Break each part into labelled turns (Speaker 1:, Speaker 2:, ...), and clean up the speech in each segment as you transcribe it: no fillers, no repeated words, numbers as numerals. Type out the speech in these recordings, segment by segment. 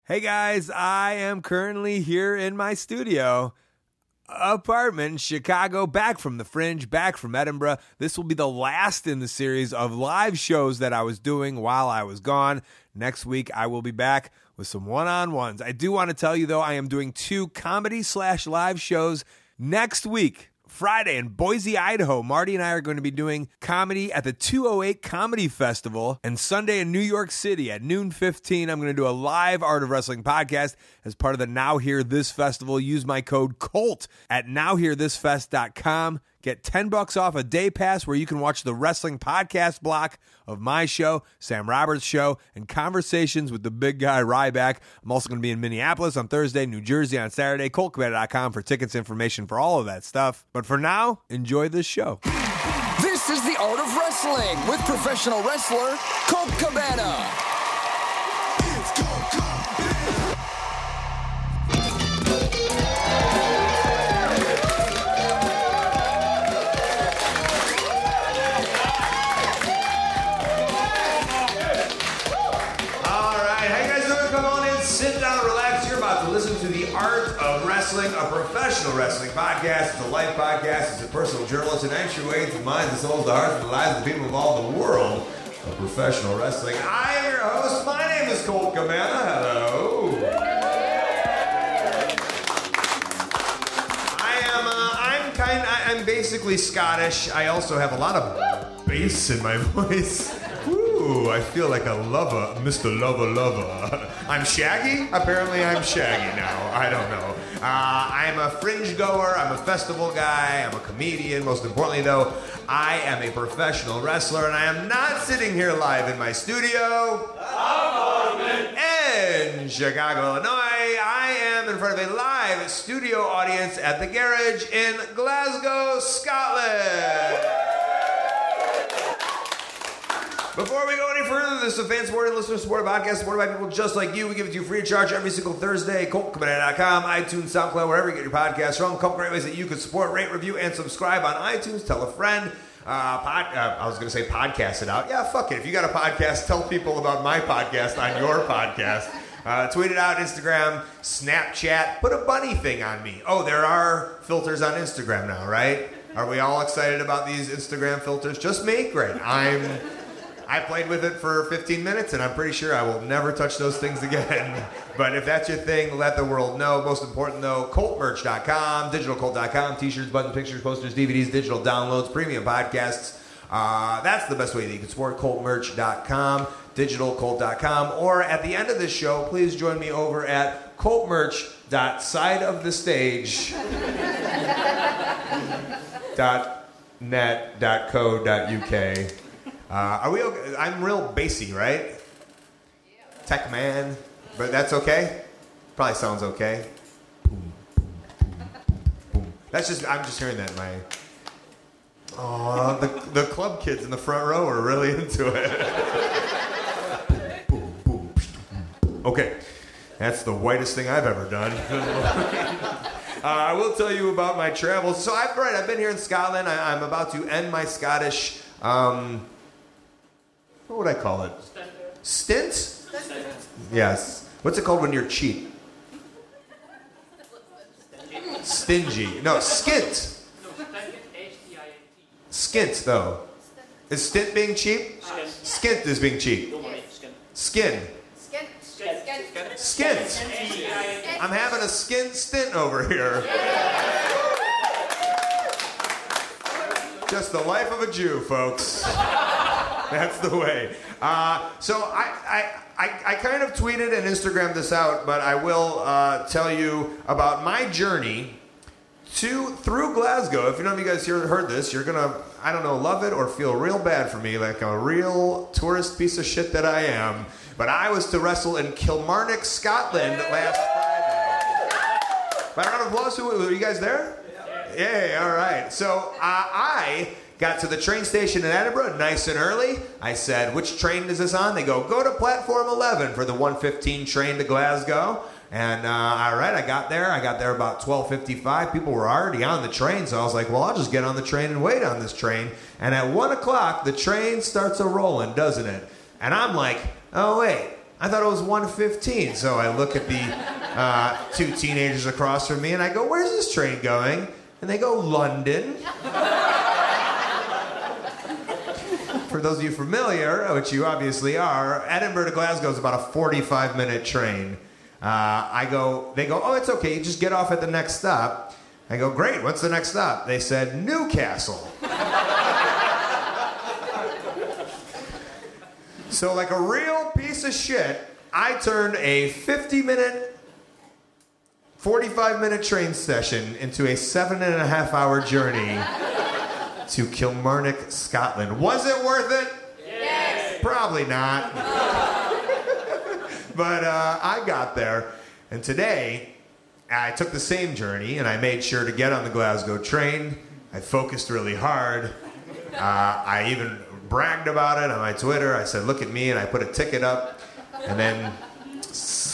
Speaker 1: Hey guys, I am currently here in my studio apartment in Chicago, back from the Fringe, back from Edinburgh. This will be the last in the series of live shows that I was doing while I was gone. Next week, I will be back with some one-on-ones. I do want to tell you, though, I am doing 2 comedy/live shows next week. Friday in Boise, Idaho, Marty and I are going to be doing comedy at the 208 Comedy Festival. And Sunday in New York City at noon 15, I'm going to do a live Art of Wrestling podcast as part of the Now Hear This Festival. Use my code COLT at nowhearthisfest.com. Get $10 off a day pass where you can watch the wrestling podcast block of my show, Sam Roberts' show, and conversations with the big guy Ryback. I'm also going to be in Minneapolis on Thursday, New Jersey on Saturday, ColtCabana.com for tickets, information for all of that stuff. But for now, enjoy this show.
Speaker 2: This is the Art of Wrestling with professional wrestler Colt Cabana.
Speaker 3: It's Colt Cabana.
Speaker 1: Listen to the Art of Wrestling, a professional wrestling podcast. It's a life podcast. It's a personal journalist, an entry way to the minds, the souls, the hearts, and the lives of the people of all the world of professional wrestling. I am your host. My name is Colt Cabana. Hello. I'm basically Scottish. I also have a lot of bass in my voice. Ooh, I feel like a lover, Mr. Lover. I'm Shaggy? Apparently I'm Shaggy now. I don't know. I'm a fringe goer. I'm a festival guy. I'm a comedian. Most importantly, though, I am a professional wrestler, and I am not sitting here live in my studio in Chicago, Illinois. I am in front of a live studio audience at the Garage in Glasgow, Scotland. Before we go any further, this is a fan-supported, listener-supported podcast supported by people just like you. We give it to you free of charge every single Thursday. ColtCabana.com, iTunes, SoundCloud, wherever you get your podcasts from. A couple great ways that you can support, rate, review, and subscribe on iTunes. Tell a friend. I was going to say podcast it out. Yeah, fuck it. If you got a podcast, tell people about my podcast on your podcast. Tweet it out, Instagram, Snapchat. Put a bunny thing on me. Oh, there are filters on Instagram now, right? Are we all excited about these Instagram filters? Just me? Great. I played with it for 15 minutes, and I'm pretty sure I will never touch those things again. But if that's your thing, let the world know. Most important, though, ColtMerch.com, DigitalColt.com, t-shirts, buttons, pictures, posters, DVDs, digital downloads, premium podcasts. That's the best way that you can support ColtMerch.com, DigitalColt.com, or at the end of this show, please join me over at ColtMerch.sideofthestage.net.co.uk. Are we okay? I'm real bassy, right? Yeah. Tech man, but that's okay? Probably sounds okay. Boom, boom, boom, boom. I'm just hearing that in my... Oh, the club kids in the front row are really into it. Boom, boom, boom. Okay, that's the whitest thing I've ever done. I will tell you about my travels. So I've been here in Scotland. I'm about to end my Scottish... what would I call it? Stint? Yes. What's it called when you're cheap? Stingy. No, skint. Skint, though. Is stint being cheap? Skint is being cheap. Skin. Skint. I'm having a stint over here. Just the life of a Jew, folks. That's the way. So I kind of tweeted and Instagrammed this out, but I will tell you about my journey through Glasgow. If you know if you guys heard this, you're going to, I don't know, love it or feel real bad for me, like a real tourist piece of shit that I am. But I was to wrestle in Kilmarnock, Scotland last Friday. By a round of applause, were you guys there? Yeah, all right. So I got to the train station in Edinburgh nice and early. I said, which train is this on? They go to platform 11 for the 1:15 train to Glasgow. And all right, I got there about 12:55. People were already on the train, so I was like, well, I'll just get on the train and wait on this train. And at 1 o'clock, the train starts a rolling, doesn't it? And I'm like, oh, wait, I thought it was 1:15. So I look at the two teenagers across from me and I go, where's this train going? And they go, London. For those of you familiar, which you obviously are, Edinburgh to Glasgow is about a 45-minute train. They go, oh, it's okay, you just get off at the next stop. I go, great, what's the next stop? They said, Newcastle. So like a real piece of shit, I turned a 50-minute, 45-minute train session into a 7.5-hour journey to Kilmarnock, Scotland. Was it worth it? Yes. Probably not. But I got there, and today I took the same journey, and I made sure to get on the Glasgow train. I focused really hard. I even bragged about it on my Twitter. I said, look at me, and I put a ticket up. And then,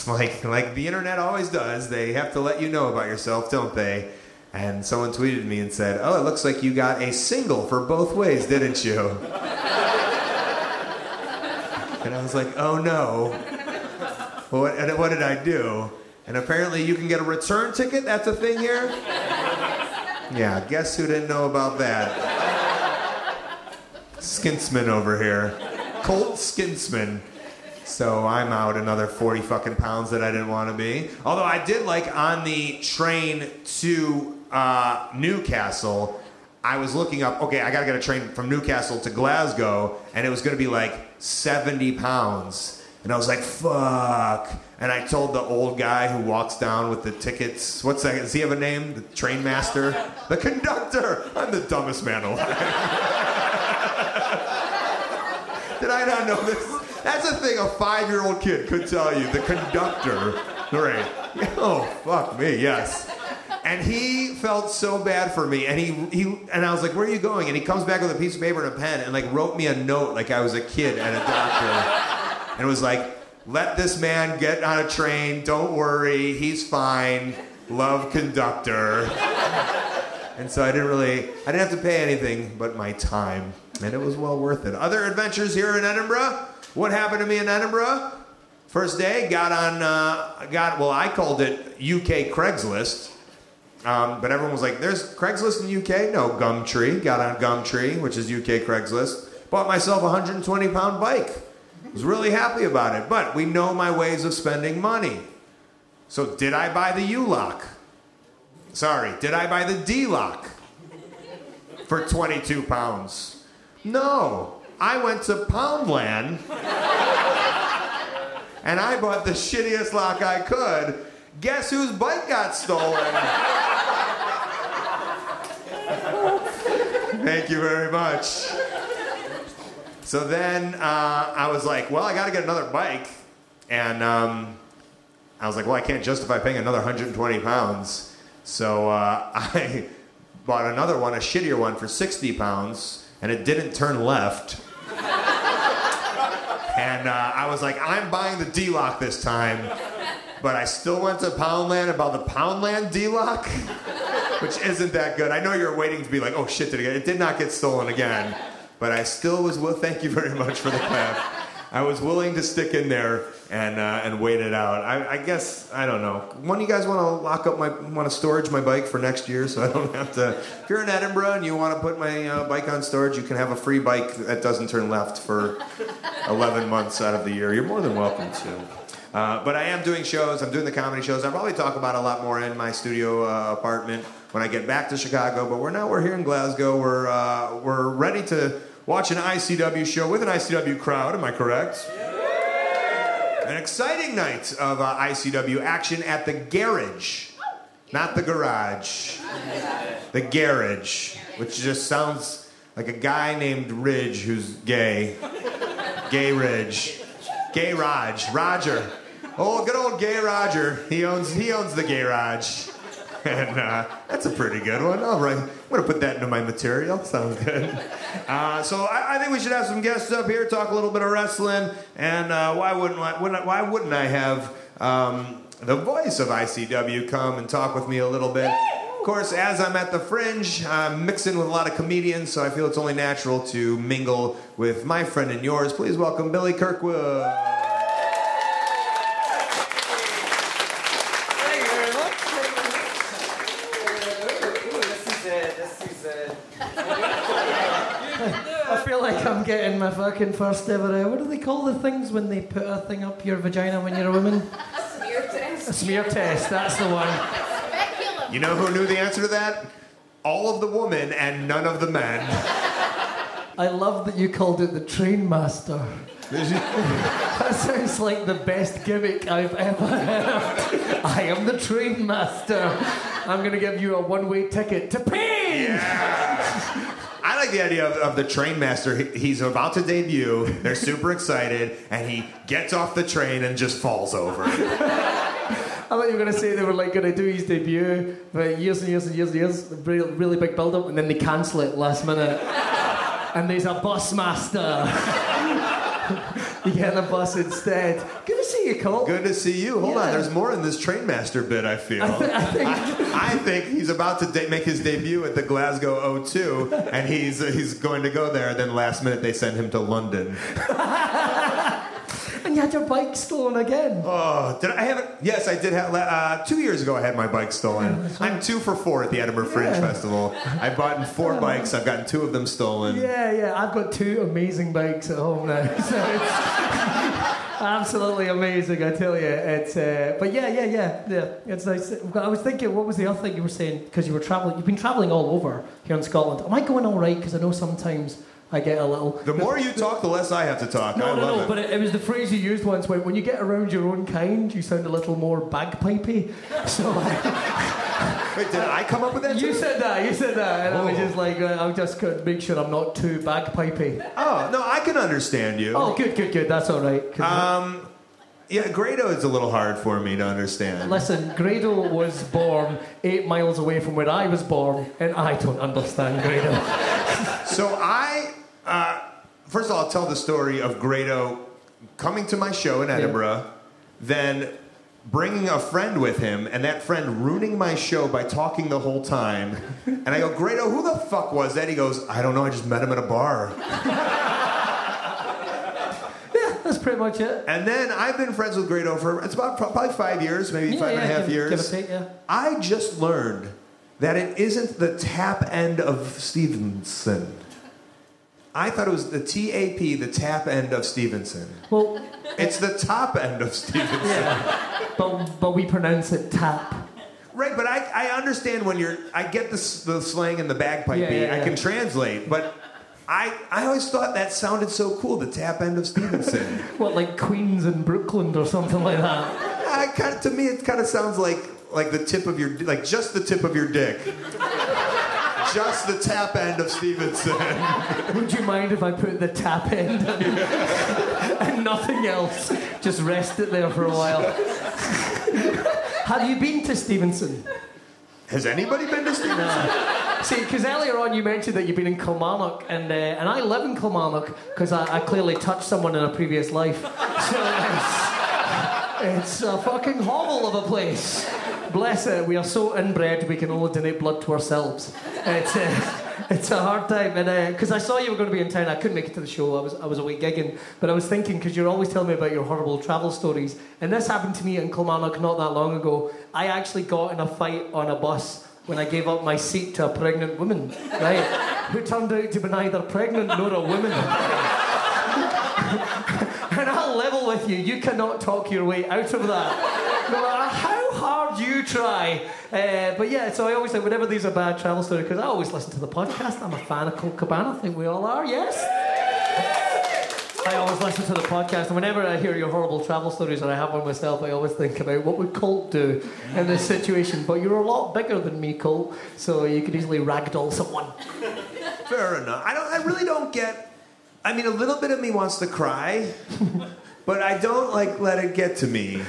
Speaker 1: like the internet always does, they have to let you know about yourself, don't they? And someone tweeted me and said, oh, it looks like you got a single for both ways, didn't you? And I was like, oh no. Well, what did I do? And apparently you can get a return ticket? That's a thing here? Yeah, guess who didn't know about that? Skinsman over here. Colt Skinsman. So I'm out another 40 fucking pounds that I didn't want to be. Although I did like on the train to Newcastle, I was looking up, okay, I gotta get a train from Newcastle to Glasgow, and it was gonna be like 70 pounds. And I was like, fuck. And I told the old guy who walks down with the tickets, what's that, does he have a name? The train master? The conductor. I'm the dumbest man alive. Did I not know this? That's a thing a 5-year-old kid could tell you. The conductor. Right. Oh, fuck me, yes. And he felt so bad for me, and and I was like, where are you going? And he comes back with a piece of paper and a pen and like wrote me a note like I was a kid at a doctor. And it was like, let this man get on a train, don't worry, he's fine, love, conductor. And so I didn't have to pay anything but my time, and it was well worth it. Other adventures here in Edinburgh? What happened to me in Edinburgh? First day, I called it UK Craigslist, but everyone was like, there's Craigslist in the UK? No, Gumtree. Got on Gumtree, which is UK Craigslist. Bought myself a 120-pound bike. Was really happy about it, but we know my ways of spending money. So did I buy the U-lock? Sorry, did I buy the D-lock for 22 pounds? No, I went to Poundland and I bought the shittiest lock I could. Guess whose bike got stolen? Thank you very much. So then I was like, well, I got to get another bike. And I was like, well, I can't justify paying another 120 pounds. So I bought another one, a shittier one, for 60 pounds. And it didn't turn left. And I was like, I'm buying the D-lock this time. But I still went to Poundland and bought the Poundland D-lock, which isn't that good. I know you're waiting to be like, oh shit, it did not get stolen again. But I still was, thank you very much for the clap. I was willing to stick in there and wait it out. I guess, I don't know. One of you guys want to storage my bike for next year so I don't have to. If you're in Edinburgh and you want to put my bike on storage, you can have a free bike that doesn't turn left for 11 months out of the year. You're more than welcome to. But I am doing shows. I'm doing the comedy shows. I'll probably talk about a lot more in my studio apartment when I get back to Chicago. But we're here in Glasgow. We're ready to watch an ICW show with an ICW crowd. Am I correct? Yeah. An exciting night of ICW action at the Garage, not the Garage. The Garage, which just sounds like a guy named Ridge who's gay. Gay Ridge. Gay Roger. Oh, good old Gay Roger. He owns the Garage. And that's a pretty good one. All right. I'm going to put that into my material. Sounds good. So I think we should have some guests up here, talk a little bit of wrestling. And why wouldn't I have the voice of ICW come and talk with me a little bit? Of course, as I'm at the Fringe, I'm mixing with a lot of comedians, so I feel it's only natural to mingle with my friend and yours. Please welcome Billy Kirkwood.
Speaker 4: feel like I'm getting my fucking first ever. What do they call the things when they put a thing up your vagina when you're a woman?
Speaker 5: A smear test.
Speaker 4: A smear test. That's the one.
Speaker 5: Speculum.
Speaker 1: You know who knew the answer to that? All of the women and none of the men.
Speaker 4: I love that you called it the train master. That sounds like the best gimmick I've ever heard. I am the train master. I'm going to give you a one-way ticket to pain.
Speaker 1: Yeah. I like the idea of the train master. He's about to debut. They're super excited, and he gets off the train and just falls over.
Speaker 4: I thought you were going to say they were like going to do his debut for years and years and years and years, really, really big build-up, and then they cancel it last minute. And there's a bus master. You get on the bus instead. Good to see you, Colt.
Speaker 1: Good to see you. Hold on, there's more in this train master bit, I feel. I think he's about to make his debut at the Glasgow O2, and he's going to go there, and then last minute they send him to London.
Speaker 4: And you had your bike stolen again.
Speaker 1: Oh, did I have it? Yes, I did have. 2 years ago, I had my bike stolen. I'm 2 for 4 at the Edinburgh Fringe Festival. I bought 4 bikes. I've gotten 2 of them stolen.
Speaker 4: Yeah. I've got 2 amazing bikes at home now. So it's absolutely amazing, I tell you. It's, but yeah. It's nice. I was thinking, what was the other thing you were saying? Because you were traveling. You've been traveling all over here in Scotland. Am I going all right? Because I know sometimes I get a little...
Speaker 1: The more you talk, the less I have to talk. I love it.
Speaker 4: But it was the phrase you used once when you get around your own kind, you sound a little more bagpipey. So...
Speaker 1: Wait, did I come up with that too?
Speaker 4: You said that. And I was just like, I'll just make sure I'm not too bagpipey.
Speaker 1: Oh, no, I can understand you.
Speaker 4: Oh, good. That's all right.
Speaker 1: Yeah, Grado is a little hard for me to understand.
Speaker 4: Listen, Grado was born 8 miles away from where I was born, and I don't understand Grado.
Speaker 1: So first of all, I'll tell the story of Grado coming to my show in Edinburgh, then bringing a friend with him, and that friend ruining my show by talking the whole time. And I go, Grado, who the fuck was that? He goes, I don't know, I just met him at a bar.
Speaker 4: That's pretty much it.
Speaker 1: And then I've been friends with Grado for, it's about probably 5 years, maybe 5.5 years.
Speaker 4: Give or take, yeah.
Speaker 1: I just learned that it isn't the tap end of Stevenson. I thought it was the TAP, the tap end of Stevenson.
Speaker 4: Well,
Speaker 1: it's the top end of Stevenson.
Speaker 4: Yeah. But we pronounce it tap.
Speaker 1: Right, but I understand when I get the slang and the bagpiping.
Speaker 4: Yeah.
Speaker 1: I can translate, but I always thought that sounded so cool, the tap end of Stevenson.
Speaker 4: What, like Queens and Brooklyn or something like that?
Speaker 1: To me, it kind of sounds like the tip of your, like just the tip of your dick. Just the tap end of Stevenson.
Speaker 4: Would you mind if I put the tap end and nothing else? Just rest it there for a while. Have you been to Stevenson?
Speaker 1: Has anybody been to Stevenson?
Speaker 4: No. See, because earlier on you mentioned that you've been in Kilmarnock, and I live in Kilmarnock because I clearly touched someone in a previous life. So it's a fucking hovel of a place. Bless it, we are so inbred we can only donate blood to ourselves. It's a hard time, and because I saw you were going to be in town, I couldn't make it to the show. I was away gigging, but I was thinking, because you're always telling me about your horrible travel stories, and this happened to me in Kilmarnock not that long ago. I actually got in a fight on a bus when I gave up my seat to a pregnant woman, right? Who turned out to be neither pregnant nor a woman. And I'll level with you, you cannot talk your way out of that. No matter how hard you try. But yeah, so I always think whenever these are bad travel stories, because I always listen to the podcast, I'm a fan of Colt Cabana, I think we all are, yes? I always listen to the podcast, and whenever I hear your horrible travel stories, or I have one myself, I always think about what would Colt do in this situation. But you're a lot bigger than me, Colt, so you could easily ragdoll someone.
Speaker 1: Fair enough. I really don't get... I mean, a little bit of me wants to cry, but I don't, let it get to me.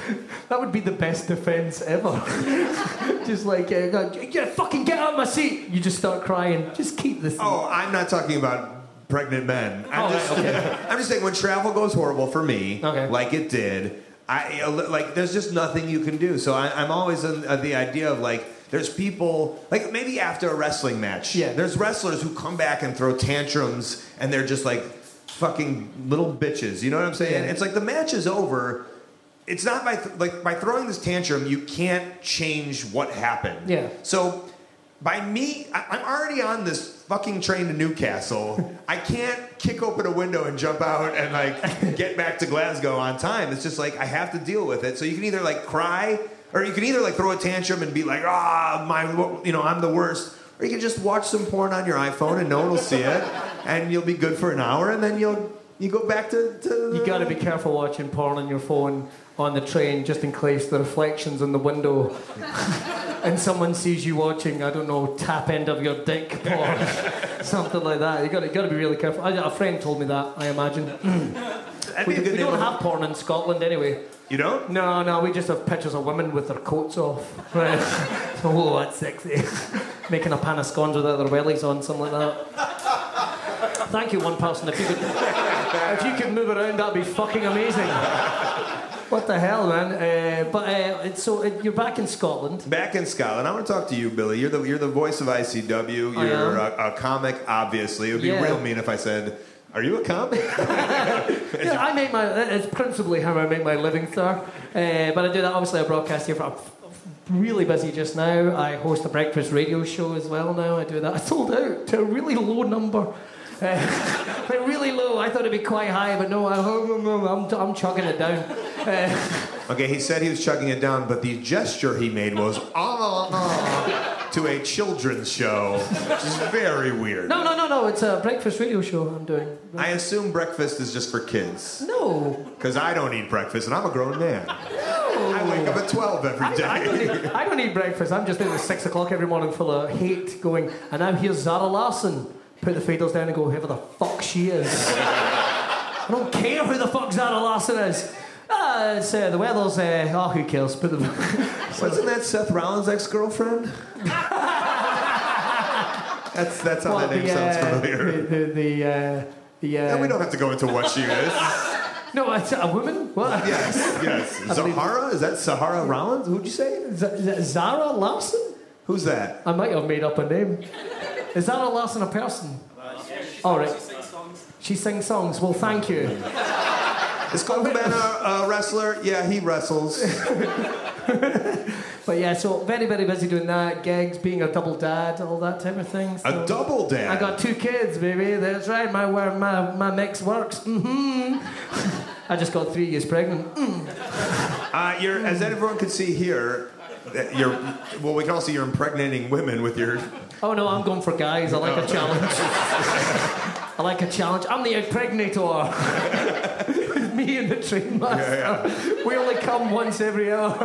Speaker 4: That would be the best defense ever. Just you fucking get out of my seat. You just start crying. Just keep this.
Speaker 1: Oh, I'm not talking about pregnant men. I'm
Speaker 4: I'm
Speaker 1: just saying when travel goes horrible for me, like it did, there's just nothing you can do. So I'm always in the idea of there's people, maybe after a wrestling match, there's wrestlers who come back and throw tantrums, and they're just fucking little bitches. You know what I'm saying? It's the match is over. It's not by throwing this tantrum, you can't change what happened.
Speaker 4: Yeah.
Speaker 1: So by me, I'm already on this fucking train to Newcastle. I can't kick open a window and jump out and like get back to Glasgow on time. It's just like I have to deal with it. So you can either like cry, or you can either like throw a tantrum and be like, I'm the worst, or you can just watch some porn on your iPhone and no one will see it, and you'll be good for an hour, and then you go back to
Speaker 4: You got to be careful watching porn on your phone on the train, just in case the reflections in the window and someone sees you watching, I don't know, tap end of your dick porn, something like that. You got to be really careful. A friend told me that, I imagine. We don't have porn in Scotland anyway.
Speaker 1: You don't?
Speaker 4: No, we just have pictures of women with their coats off. Right. Oh, that's sexy. Making a pan of scones without their wellies on, something like that. Thank you, one person. If you could move around, that'd be fucking amazing. What the hell, man? So you're back in Scotland.
Speaker 1: Back in Scotland. I want to talk to you, Billy. You're the voice of ICW. You're a comic, obviously. It would be real mean if I said, "Are you a comic?"
Speaker 4: It's principally how I make my living, sir. But I do that. Obviously, I broadcast here. I'm really busy just now. I host a breakfast radio show as well now. I do that. I sold out to a really low number. Like really low. I thought it'd be quite high, but no, I'm chugging it down.
Speaker 1: Okay, he said he was chugging it down, but the gesture he made was to a children's show, which is very weird.
Speaker 4: No. It's a breakfast radio show I'm doing.
Speaker 1: I assume breakfast is just for kids.
Speaker 4: No.
Speaker 1: Because I don't eat breakfast, and I'm a grown man.
Speaker 4: No.
Speaker 1: I wake up at 12 every day.
Speaker 4: I don't eat breakfast. I'm just in at 6 o'clock every morning full of hate going, and now here's Zara Larsson. Put the feeders down and go, whoever the fuck she is. I don't care who the fuck Zara Larsson is. The weather's, who cares? Put them.
Speaker 1: Wasn't that Seth Rollins' ex-girlfriend? That's how that name sounds familiar. And we don't have to go into what she is.
Speaker 4: No, it's a woman? What?
Speaker 1: Yes. Zahara? Is that Sahara Rollins? Who'd you say?
Speaker 4: Zara Larsson?
Speaker 1: Who's that?
Speaker 4: I might have made up a name. Is Zara Larsson a person? All right. She sings songs. Well, thank you.
Speaker 1: Is Colt Cabana a wrestler? Yeah, he wrestles.
Speaker 4: But yeah, so very, very busy doing that, gigs, being a double dad, all that type of thing. So
Speaker 1: a double dad?
Speaker 4: I got 2 kids, baby. That's right. My mix works. Mm-hmm. I just got 3 years pregnant.
Speaker 1: As everyone can see here, we can all see you're impregnating women with your...
Speaker 4: Oh no, I'm going for guys. I like a challenge. I'm the impregnator. Me and the train master. Yeah. We only come once every hour.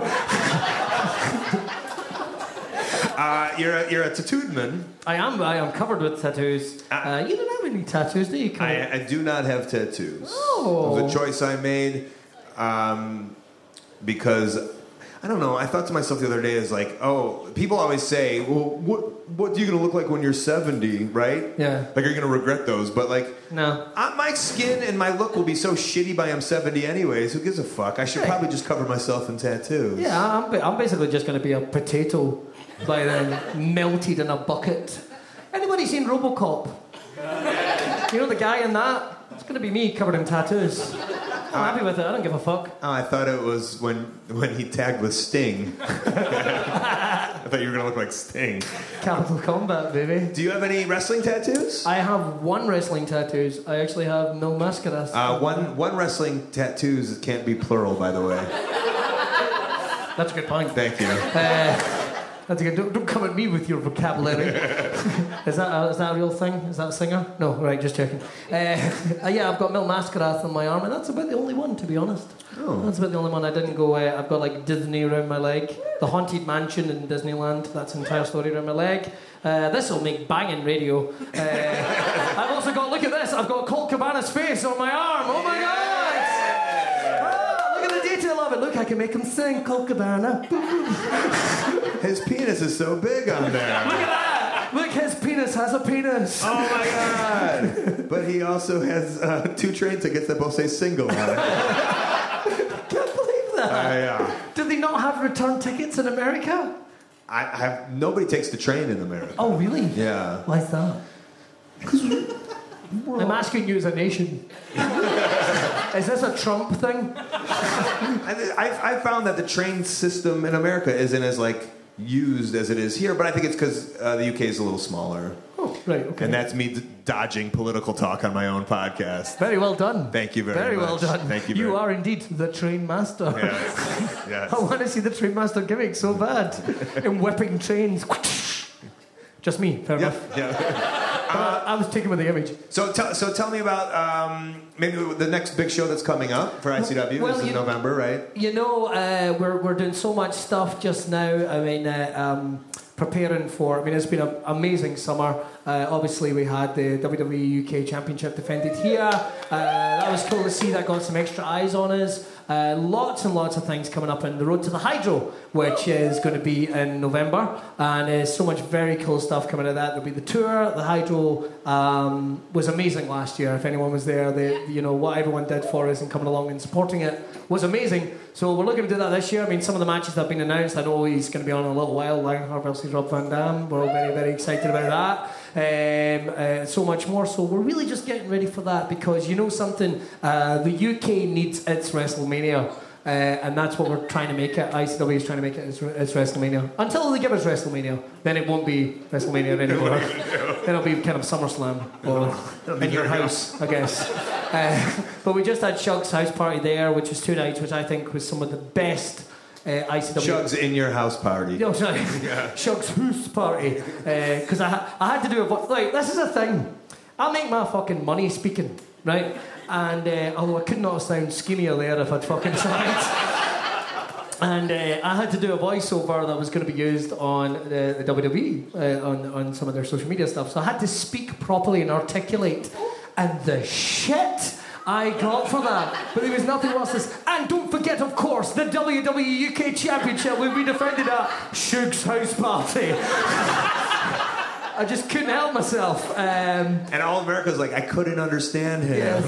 Speaker 1: You're a tattooed man.
Speaker 4: I am covered with tattoos. You don't have any tattoos, do you?
Speaker 1: I do not have tattoos.
Speaker 4: Oh.
Speaker 1: It was a choice I made because I don't know. I thought to myself the other day, is like, people always say, well, what are you going to look like when you're 70, right?
Speaker 4: Yeah.
Speaker 1: Like, are you going to regret those? But, like,
Speaker 4: no.
Speaker 1: My skin and my look will be so shitty by I'm 70 anyways. Who gives a fuck? I should probably just cover myself in tattoos.
Speaker 4: Yeah, I'm basically just going to be a potato by then, melted in a bucket. Anybody seen RoboCop? You know the guy in that? It's going to be me covered in tattoos. I'm happy with it. I don't give a fuck.
Speaker 1: Oh, I thought it was when he tagged with Sting. I thought you were going to look like Sting.
Speaker 4: Capital Combat, baby.
Speaker 1: Do you have any wrestling tattoos?
Speaker 4: I have 1 wrestling tattoos. I actually have Mil Mascaras.
Speaker 1: One wrestling tattoos can't be plural, by the way.
Speaker 4: That's a good point.
Speaker 1: Thank you.
Speaker 4: That's a good. Don't come at me with your vocabulary. Is that a real thing? Is that a singer? No, right, just checking. Yeah, I've got Mil Mascaras on my arm, and that's about the only one, to be honest.
Speaker 1: Oh.
Speaker 4: That's about the only one. I didn't go. I've got like Disney around my leg, the Haunted Mansion in Disneyland. That's an entire story around my leg. This will make banging radio. I've also got. Look at this. I've got Colt Cabana's face on my arm. Oh my God! Look at the detail of it. Look, I can make him sing. Colt Cabana.
Speaker 1: His penis is so big on there.
Speaker 4: Look at that! Look, his penis has a penis.
Speaker 1: Oh my God! But he also has 2 train tickets that both say single on it.
Speaker 4: Can't believe that. Did they not have return tickets in America?
Speaker 1: I have. Nobody takes the train in America.
Speaker 4: Oh, really?
Speaker 1: Yeah.
Speaker 4: Why is that? I'm asking you as a nation. Is this a Trump thing?
Speaker 1: I found that the train system in America isn't as like used as it is here, but I think it's because the UK is a little smaller.
Speaker 4: Oh, right, okay.
Speaker 1: And that's me dodging political talk on my own podcast.
Speaker 4: Very well done.
Speaker 1: Thank you very much.
Speaker 4: Very well done.
Speaker 1: Thank you.
Speaker 4: You are indeed the train master.
Speaker 1: Yes. Yes.
Speaker 4: I want to see the train master gimmick so bad. In whipping trains. Just me, fair enough.
Speaker 1: Yeah.
Speaker 4: I was taken with the image.
Speaker 1: So tell me about maybe the next big show that's coming up for ICW.
Speaker 4: Well,
Speaker 1: is in November, right?
Speaker 4: You know, we're doing so much stuff just now. I mean, preparing for. I mean, it's been an amazing summer. Obviously, we had the WWE UK Championship defended here. That was cool to see. That got some extra eyes on us. Lots and lots of things coming up in the road to the Hydro, which is going to be in November, and so much very cool stuff coming out of that. There'll be the tour. The Hydro was amazing last year. If anyone was there, what everyone did for us and coming along and supporting it was amazing. So we're looking to do that this year. I mean, some of the matches that have been announced, I know he's going to be on in a little while. Lionheart versus Rob Van Dam. We're all very, very excited about that. So much more. So we're really just getting ready for that because you know something, the UK needs its WrestleMania. And that's what we're trying to make it. ICW is trying to make it its WrestleMania. Until they give us WrestleMania, then it won't be WrestleMania anymore. Then it'll be kind of SummerSlam or in your house, I guess. But we just had Shug's house party there, which was 2 nights, which I think was some of the best ICW.
Speaker 1: Shug's in your house party.
Speaker 4: No, sorry. Yeah. Shug's house party. Because I had to do like, this is a thing. I make my fucking money speaking, right? And although I could not sound skinnier there if I'd fucking tried. And I had to do a voiceover that was going to be used on the WWE, on some of their social media stuff. So I had to speak properly and articulate. And the shit I got for that. But there was nothing worse than this. And don't forget, of course, the WWE UK Championship will be defended at Shug's house party. I just couldn't help myself.
Speaker 1: And all America's like, I couldn't understand him.
Speaker 4: Yes.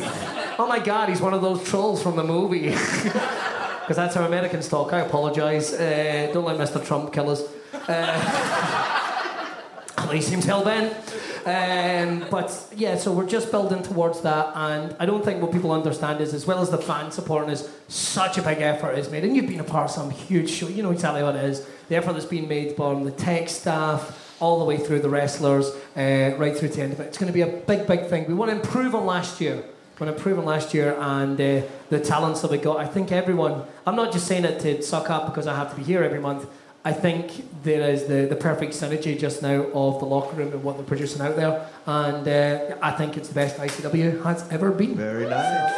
Speaker 4: Oh my God, he's one of those trolls from the movie. Because that's how Americans talk. I apologise. Don't let Mr. Trump kill us. He seems hell-bent. But yeah, so we're just building towards that, and I don't think what people understand is, as well as the fan supporting us, such a big effort is made. And you've been a part of some huge show, you know exactly what it is. The effort that's been made from the tech staff, all the way through the wrestlers, right through to the end of it. It's going to be a big, big thing. We want to improve on last year. And the talents that we got. I think everyone, I'm not just saying it to suck up because I have to be here every month. I think there is the perfect synergy just now of the locker room and what they're producing out there. And I think it's the best ICW has ever been.
Speaker 1: Very nice.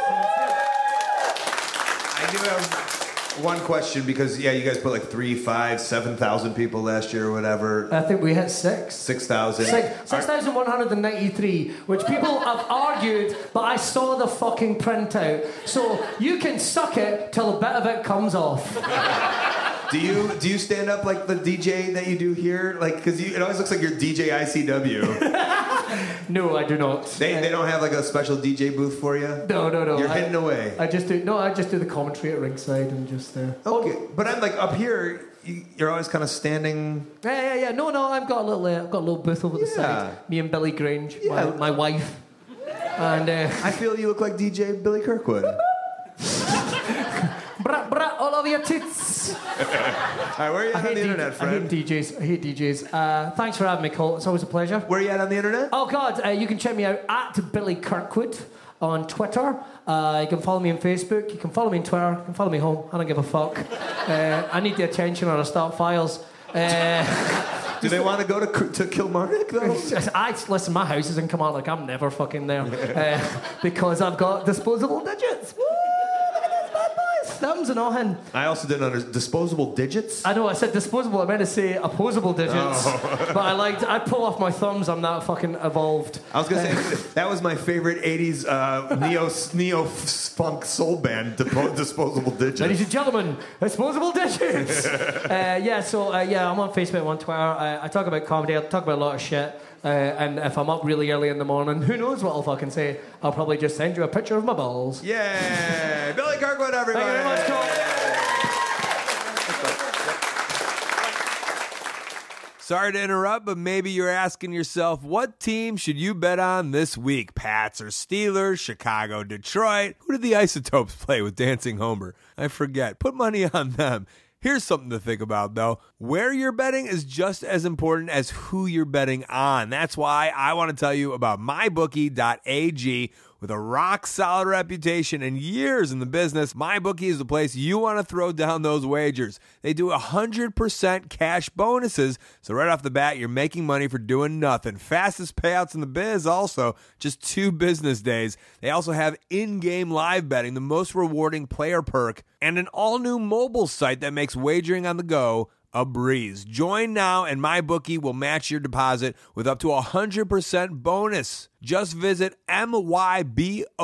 Speaker 1: I do have one question because, you guys put like 3, 5, 7,000 people last year or whatever.
Speaker 4: I think we hit 6.
Speaker 1: 6,000.
Speaker 4: 6,193, which people have argued, but I saw the fucking printout. So you can suck it till a bit of it comes off.
Speaker 1: Do you stand up like the DJ that you do here? Like, because it always looks like you're DJ ICW.
Speaker 4: No, I do not.
Speaker 1: They don't have like a special DJ booth for you?
Speaker 4: No.
Speaker 1: You're hidden away.
Speaker 4: I just do the commentary at ringside and just there.
Speaker 1: Okay, but I'm like up here. You're always kind of standing.
Speaker 4: Yeah. No. I've got a little booth over the side. Me and Billy Grange, my wife, and
Speaker 1: I feel you look like DJ Billy Kirkwood.
Speaker 4: Brat, all over your tits.
Speaker 1: All right, where are you at on the internet, friend?
Speaker 4: I hate DJs. Thanks for having me, Colt. It's always a pleasure.
Speaker 1: Where are you at on the internet?
Speaker 4: Oh, God. You can check me out at Billy Kirkwood on Twitter. You can follow me on Facebook. You can follow me on Twitter. You can follow me home. I don't give a fuck. I need the attention or I start files.
Speaker 1: Do they want to go to Kilmarnock, though?
Speaker 4: Listen, my house is in Kilmarnock. I'm never fucking there. Because I've got disposable digits. Thumbs and all in.
Speaker 1: I also didn't understand. Disposable digits?
Speaker 4: I know, I said disposable. I meant to say opposable digits. Oh. But I pull off my thumbs. I'm not fucking evolved.
Speaker 1: I was going to say, that was my favorite 80s neo-funk soul band, Disposable Digits.
Speaker 4: Ladies and gentlemen, Disposable Digits. I'm on Facebook, I'm on Twitter. I talk about comedy. I talk about a lot of shit. And if I'm up really early in the morning, who knows what I'll fucking say? I'll probably just send you a picture of my balls.
Speaker 1: Yeah! Billy Kirkwood, everybody!
Speaker 4: Thank you very much, Colt.
Speaker 1: Sorry to interrupt, but maybe you're asking yourself, what team should you bet on this week? Pats or Steelers? Chicago, Detroit? Who did the Isotopes play with Dancing Homer? I forget. Put money on them. Here's something to think about, though. Where you're betting is just as important as who you're betting on. That's why I want to tell you about mybookie.ag. With a rock-solid reputation and years in the business, MyBookie is the place you want to throw down those wagers. They do 100% cash bonuses, so right off the bat, you're making money for doing nothing. Fastest payouts in the biz also, just 2 business days. They also have in-game live betting, the most rewarding player perk, and an all-new mobile site that makes wagering on the go a breeze. Join now and MyBookie will match your deposit with up to 100% bonus. Just visit mybookie.ag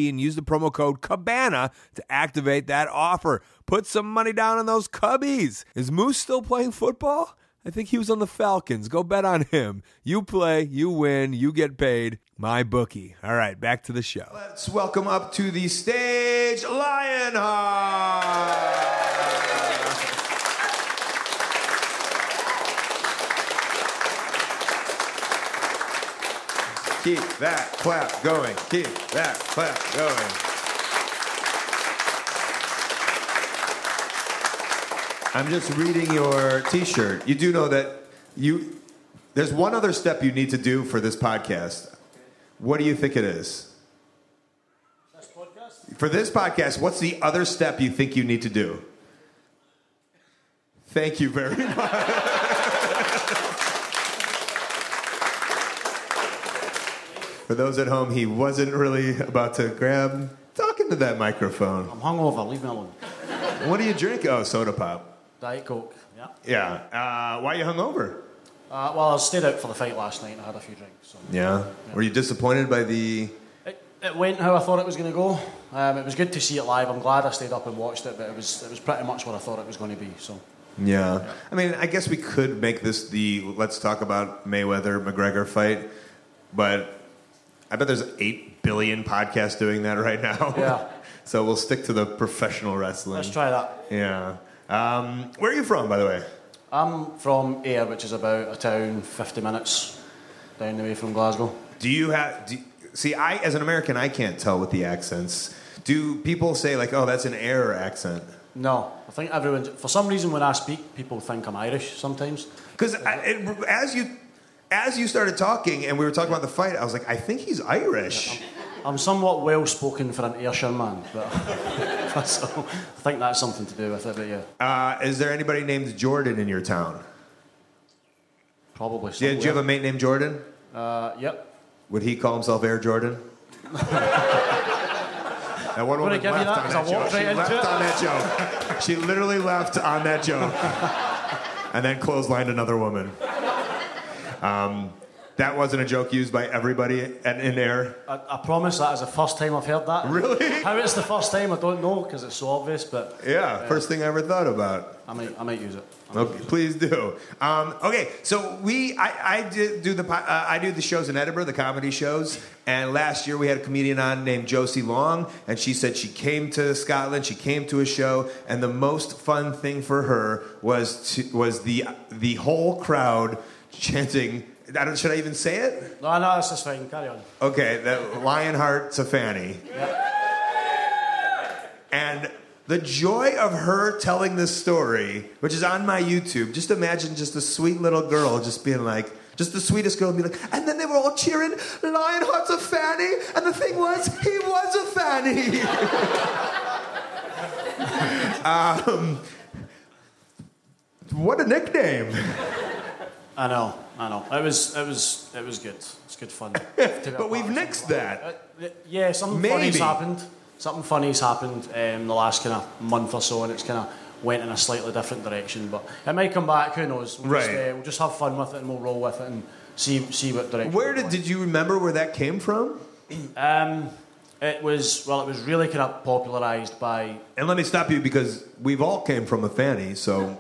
Speaker 1: and use the promo code Cabana to activate that offer. Put some money down on those Cubbies. Is Moose still playing football? I think he was on the Falcons. Go bet on him. You play, you win, you get paid. MyBookie. All right, back to the show.
Speaker 6: Let's welcome up to the stage Lionheart. Keep that clap going. Keep that clap going. I'm just reading your T-shirt. You do know that there's one other step you need to do for this podcast. What do you think it is? This podcast? For this podcast, what's the other step you think you need to do? Thank you very much. For those at home, he wasn't really about to grab talking to that microphone.
Speaker 7: I'm hungover, leave me alone.
Speaker 6: What do you drink? Oh, soda pop.
Speaker 7: Diet Coke, yeah.
Speaker 6: Yeah. Why are you hungover?
Speaker 7: Well, I stayed out for the fight last night and I had a few drinks. So.
Speaker 6: Yeah. Were you disappointed by the...
Speaker 7: It went how I thought it was going to go. It was good to see it live. I'm glad I stayed up and watched it, but it was pretty much what I thought it was going to be. So.
Speaker 6: Yeah. I mean, I guess we could make this the let's talk about Mayweather-McGregor fight, but I bet there's 8 billion podcasts doing that right now.
Speaker 7: Yeah.
Speaker 6: So we'll stick to the professional wrestling.
Speaker 7: Let's try that.
Speaker 6: Yeah. Where are you from, by the way?
Speaker 7: I'm from Ayr, which is about a town 50 minutes down the way from Glasgow.
Speaker 6: See, as an American, I can't tell with the accents. Do people say, like, oh, that's an Ayr accent?
Speaker 7: No. I think everyone, for some reason, when I speak, people think I'm Irish sometimes.
Speaker 6: Because as you started talking and we were talking about the fight, I was like, I think he's Irish.
Speaker 7: Yeah, I'm somewhat well-spoken for an Ayrshire man, but so I think that's something to do with it, but yeah.
Speaker 6: Is there anybody named Jordan in your town?
Speaker 7: Probably.
Speaker 6: Yeah, do you have a mate named Jordan?
Speaker 7: Yep.
Speaker 6: Would he call himself Air Jordan? That one woman left on that joke. She left on that joke. She literally left on that joke. And then clotheslined another woman. That wasn't a joke used by everybody in Air.
Speaker 7: I promise that is the first time I've heard that.
Speaker 6: Really?
Speaker 7: How it's the first time, I don't know, because it's so obvious, but...
Speaker 6: Yeah, first thing I ever thought about.
Speaker 7: I might use it.
Speaker 6: Okay, please do. Okay, so I do the shows in Edinburgh, the comedy shows, and last year we had a comedian on named Josie Long, and she said she came to Scotland, she came to a show, and the most fun thing for her was the whole crowd chanting. Should I even say it?
Speaker 7: No, it's just fine. Carry on.
Speaker 6: Okay, that Lionheart's a fanny.
Speaker 7: Yep.
Speaker 6: And the joy of her telling this story, which is on my YouTube, just imagine just a sweet little girl just being like, just the sweetest girl being like, and then they were all cheering, Lionheart's a fanny, and the thing was, he was a fanny. What a nickname.
Speaker 7: I know. It was good. It's good fun.
Speaker 6: But we've nixed that.
Speaker 7: Yeah, something funny's happened. Something funny's happened in the last kind of month or so, and it's kind of went in a slightly different direction. But it might come back. Who knows? We'll just have fun with it, and we'll roll with it, and see what direction.
Speaker 6: Where did you remember where that came from?
Speaker 7: It was really kind of popularised by.
Speaker 6: And let me stop you because we've all came from a fanny, so.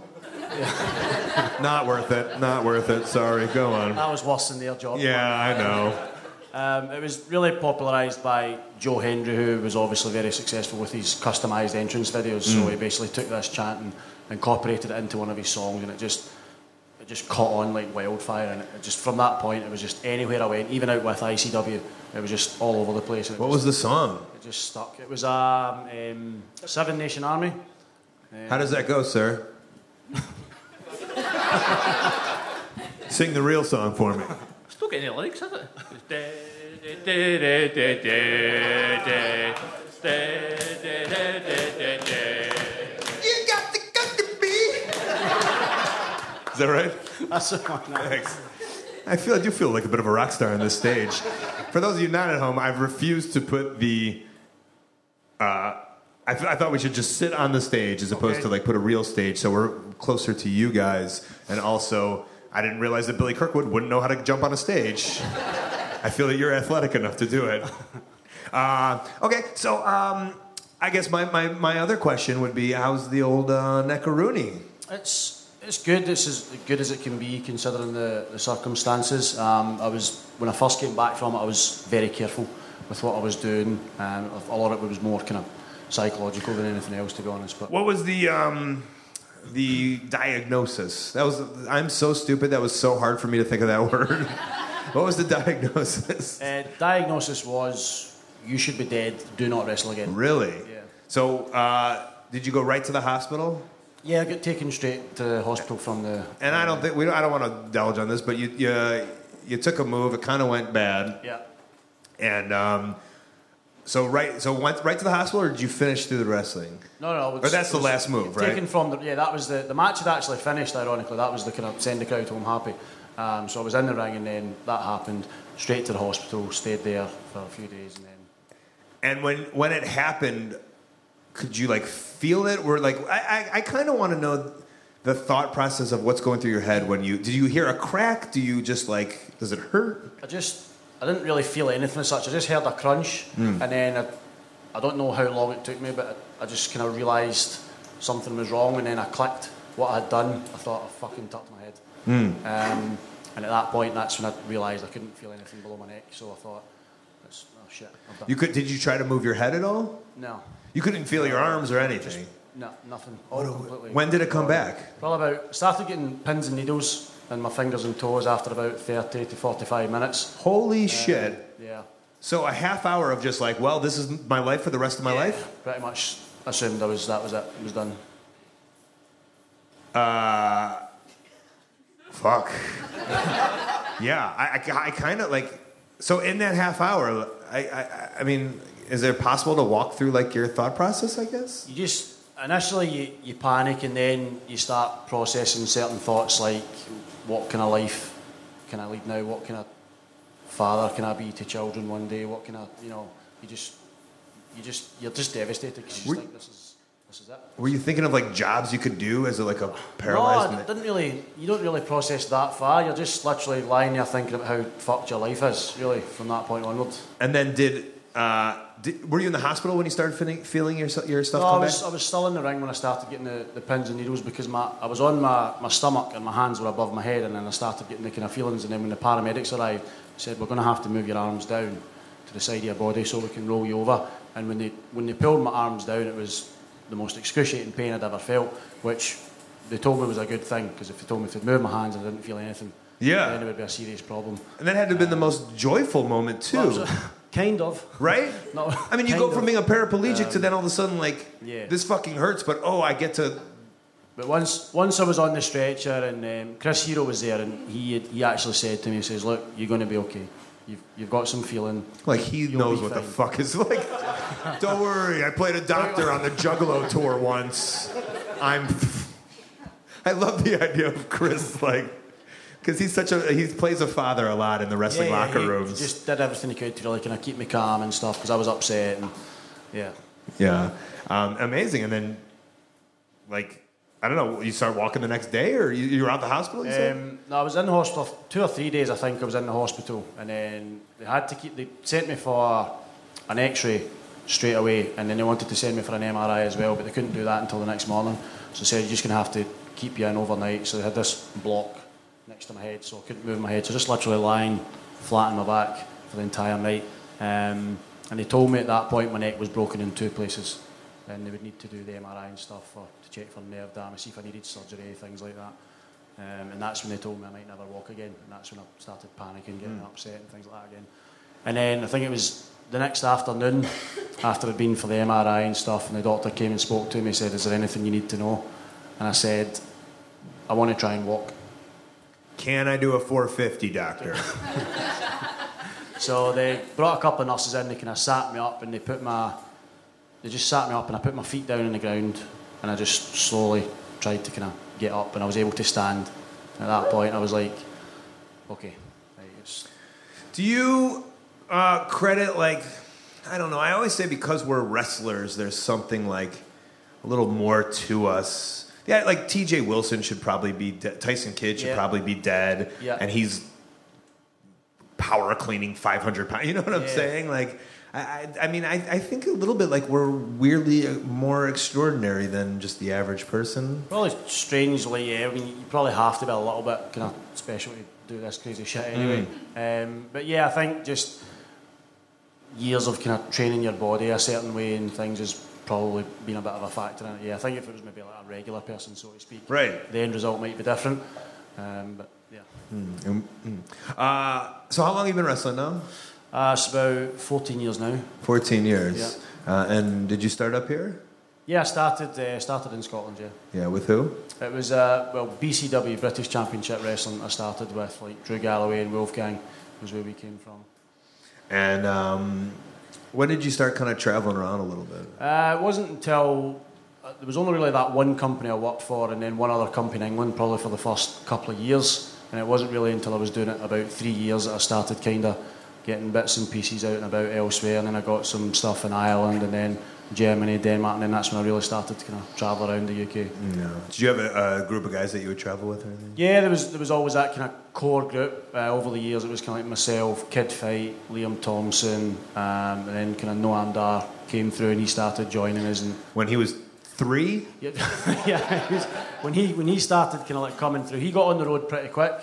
Speaker 6: Not worth it. Sorry, go on.
Speaker 7: That was worse than their job.
Speaker 6: Yeah, I know.
Speaker 7: It was really popularised by Joe Hendry, who was obviously very successful with his customised entrance videos. So he basically took this chant and incorporated it into one of his songs, and it just caught on like wildfire. And it just from that point, it was just anywhere I went, even out with ICW, it was just all over the place.
Speaker 6: What was the song?
Speaker 7: It just stuck. It was Seven Nation Army.
Speaker 6: How does that go, sir? Sing the real song for me.
Speaker 4: Still getting any lyrics, is it?
Speaker 6: You got to be. Is that right?
Speaker 7: That's the one.
Speaker 6: Thanks. I do feel like a bit of a rock star on this stage. For those of you not at home, I've refused to put the. I thought we should just sit on the stage as opposed to like put a real stage, so we're closer to you guys. And also, I didn't realize that Billy Kirkwood wouldn't know how to jump on a stage. I feel that you're athletic enough to do it. Okay, so I guess my other question would be, how's the old neckaroonie?
Speaker 7: It's good. It's as good as it can be considering the circumstances. When I first came back from it, I was very careful with what I was doing. A lot of it was more kind of psychological than anything else, to be honest. But
Speaker 6: What was the diagnosis? I'm so stupid. That was so hard for me to think of that word. What was the diagnosis?
Speaker 7: Diagnosis was, you should be dead. Do not wrestle again.
Speaker 6: Really?
Speaker 7: Yeah.
Speaker 6: So, did you go right to the hospital?
Speaker 7: Yeah, I got taken straight to the hospital from the.
Speaker 6: And I don't want to delve on this, but you took a move. It kind of went bad.
Speaker 7: Yeah.
Speaker 6: And so went right to the hospital, or did you finish through the wrestling?
Speaker 7: No.
Speaker 6: Or that's the last move, right?
Speaker 7: Taken from that was the match had actually finished. Ironically, that was the kind of send the crowd home happy. So I was in the ring, and then that happened. Straight to the hospital. Stayed there for a few days, and then.
Speaker 6: And when it happened, could you like feel it? Or like I kind of want to know the thought process of what's going through your head when did you hear a crack? Do you just like, does it hurt?
Speaker 7: I didn't really feel anything as such. I just heard a crunch, and then I don't know how long it took me, but I just kind of realised something was wrong, and then I clicked what I had done. I thought I fucking tucked my head. And at that point, that's when I realised I couldn't feel anything below my neck. So I thought, oh shit, I've done.
Speaker 6: Did you try to move your head at all?
Speaker 7: No.
Speaker 6: You couldn't feel your arms or anything?
Speaker 7: No, nothing. All completely.
Speaker 6: When did it come back?
Speaker 7: Probably started getting pins and needles in my fingers and toes after about 30 to 45 minutes.
Speaker 6: Holy shit.
Speaker 7: Yeah.
Speaker 6: So a half hour of just like, well, this is my life for the rest of my life?
Speaker 7: Pretty much assumed that was it. It was done.
Speaker 6: Fuck. Yeah, I kind of like, so in that half hour, I mean, is it possible to walk through like your thought process, I guess?
Speaker 7: You just, initially you panic, and then you start processing certain thoughts like, what kind of life can I lead now? What kind of father can I be to children one day? What can I, you're just devastated because you just think this is it.
Speaker 6: Were you thinking of like jobs you could do as like a paralyzed
Speaker 7: No, you don't really process that far. You're just literally lying there thinking about how fucked your life is, really, from that point onwards.
Speaker 6: And then were you in the hospital when you started feeling your stuff come back?
Speaker 7: I was still in the ring when I started getting the pins and needles because I was on my stomach and my hands were above my head, and then I started getting the kind of feelings, and then when the paramedics arrived, they said, we're going to have to move your arms down to the side of your body so we can roll you over. And when they pulled my arms down, it was the most excruciating pain I'd ever felt, which they told me was a good thing, because if they told me if they'd move my hands and I didn't feel anything, then it would be a serious problem.
Speaker 6: And that had to have been the most joyful moment too.
Speaker 7: Well, kind of.
Speaker 6: Right?
Speaker 7: No,
Speaker 6: I mean, you go from being a paraplegic to then all of a sudden like,
Speaker 7: yeah.
Speaker 6: This fucking hurts, but I get to...
Speaker 7: But once I was on the stretcher, and Chris Hero was there, and he actually said to me, he says, look, you're going to be okay. You've got some feeling.
Speaker 6: Like he knows what the fuck is like. Don't worry, I played a doctor on the Juggalo tour once. I love the idea of Chris, like, because he plays a father a lot in the wrestling locker rooms.
Speaker 7: He just did everything he could to really kind of keep me calm and stuff, because I was upset, and
Speaker 6: yeah, amazing. And then, like, I don't know, you start walking the next day, or you were out the hospital, you said?
Speaker 7: No, I was in the hospital 2 or 3 days, I think I was in the hospital, and then they sent me for an x-ray straight away, and then they wanted to send me for an MRI as well, but they couldn't do that until the next morning, so they said, you're just going to have to keep you in overnight. So they had this block next to my head, so I couldn't move my head, so just literally lying flat on my back for the entire night, and they told me at that point my neck was broken in 2 places, and they would need to do the MRI and stuff to check for nerve damage, see if I needed surgery, things like that. And that's when they told me I might never walk again, and that's when I started panicking, getting upset and things like that again. And then I think it was the next afternoon, after I'd been for the MRI and stuff, and the doctor came and spoke to me, he said, "Is there anything you need to know?" And I said, "I want to try and walk."
Speaker 6: Can I do a 450, doctor?
Speaker 7: So they brought a couple of nurses in, they kind of sat me up, and they just sat me up, and I put my feet down on the ground, and I just slowly tried to kind of get up, and I was able to stand. And at that point, I was like, okay.
Speaker 6: Do you credit, like, I don't know, I always say because we're wrestlers, there's something like a little more to us. Yeah, like TJ Wilson should probably be dead. Tyson Kidd should probably be dead.
Speaker 7: Yeah.
Speaker 6: And he's power cleaning 500 pounds. You know what I'm saying? Like, I mean, I think a little bit like we're weirdly more extraordinary than just the average person.
Speaker 7: Probably strangely, yeah. I mean, you probably have to be a little bit kind of special to do this crazy shit anyway. But yeah, I think just years of kind of training your body a certain way and things has probably been a bit of a factor in it. Yeah, I think if it was maybe like a regular person, so to speak,
Speaker 6: right,
Speaker 7: the end result might be different. But yeah.
Speaker 6: So how long have you been wrestling now?
Speaker 7: It's about 14 years now.
Speaker 6: 14 years.
Speaker 7: Yeah.
Speaker 6: And did you start up here?
Speaker 7: Yeah, I started in Scotland, yeah.
Speaker 6: Yeah, with who?
Speaker 7: It was, BCW, British Championship Wrestling. I started with, like, Drew Galloway and Wolfgang was where we came from.
Speaker 6: And when did you start kind of traveling around a little bit?
Speaker 7: It wasn't until... there was only really that one company I worked for and then one other company in England, probably for the first couple of years. And it wasn't really until I was doing it about 3 years that I started kind of getting bits and pieces out and about elsewhere. And then I got some stuff in Ireland and then Germany, Denmark, and then that's when I really started to kind of travel around the UK.
Speaker 6: No. Did you have a group of guys that you would travel with or anything?
Speaker 7: Yeah, there was always that kind of core group. Over the years, it was kind of like myself, Kid Fight, Liam Thompson, and then kind of Noam Dar came through and he started joining us. And
Speaker 6: when he was 3?
Speaker 7: Yeah, yeah. When he started kind of like coming through, he got on the road pretty quick.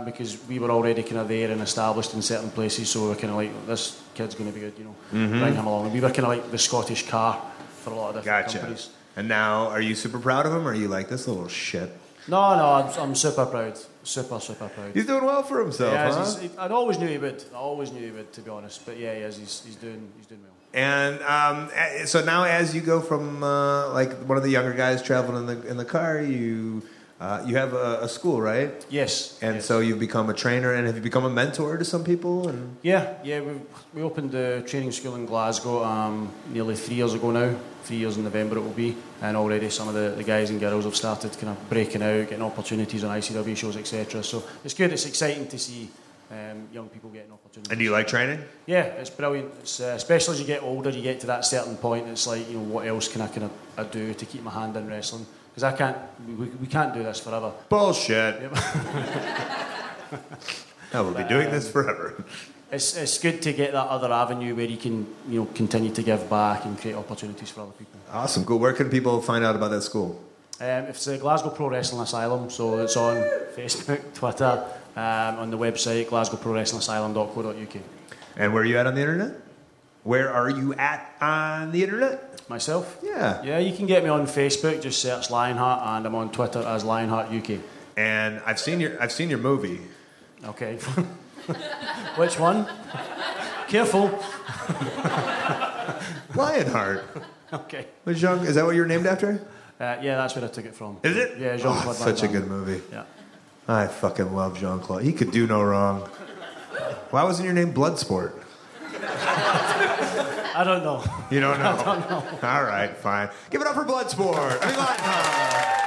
Speaker 7: Because we were already kind of there and established in certain places, so we were kind of like, this kid's going to be good, you know, bring him along. And we were kind of like the Scottish car for a lot of different companies.
Speaker 6: And now, are you super proud of him, or are you like, this little shit?
Speaker 7: No, I'm super proud. Super proud.
Speaker 6: He's doing well for himself, huh?
Speaker 7: I always knew he would. to be honest. But yeah, he is. He's doing well.
Speaker 6: And so now, as you go from like one of the younger guys traveling in the car, you have a school, right?
Speaker 7: Yes.
Speaker 6: And
Speaker 7: yes.
Speaker 6: so you've become a trainer, and have you become a mentor to some people? And
Speaker 7: yeah. We opened the training school in Glasgow nearly 3 years ago now. 3 years in November it will be, and already some of the guys and girls have started kind of breaking out, getting opportunities on ICW shows, etc. So it's good. It's exciting to see young people getting opportunities.
Speaker 6: And do you like training?
Speaker 7: Yeah, it's brilliant. It's, especially as you get older, you get to that certain point. It's like, you know, what else can I do to keep my hand in wrestling? Because we can't do this forever.
Speaker 6: Bullshit.
Speaker 7: Yep.
Speaker 6: I will be doing this forever.
Speaker 7: It's good to get that other avenue where you can, you know, continue to give back and create opportunities for other people.
Speaker 6: Awesome, cool. Where can people find out about that school?
Speaker 7: It's the Glasgow Pro Wrestling Asylum, so it's on Facebook, Twitter, on the website glasgowprowrestlingasylum.co.uk.
Speaker 6: And where are you at on the internet? Where are you at on the internet?
Speaker 7: Myself?
Speaker 6: Yeah.
Speaker 7: Yeah, you can get me on Facebook, just search Lionheart, and I'm on Twitter as Lionheart UK.
Speaker 6: And I've seen your movie.
Speaker 7: Okay. Which one? Careful.
Speaker 6: Lionheart.
Speaker 7: Okay.
Speaker 6: Is that what you're named after?
Speaker 7: Yeah, that's where I took it from.
Speaker 6: Is it?
Speaker 7: Yeah, Jean-Claude Van
Speaker 6: such a
Speaker 7: Damme.
Speaker 6: good movie.
Speaker 7: Yeah.
Speaker 6: I fucking love Jean-Claude. He could do no wrong. Why wasn't your name Bloodsport?
Speaker 7: I don't know.
Speaker 6: You don't know?
Speaker 7: I don't know.
Speaker 6: All right, fine. Give it up for Bloodsport. I mean, Lionheart.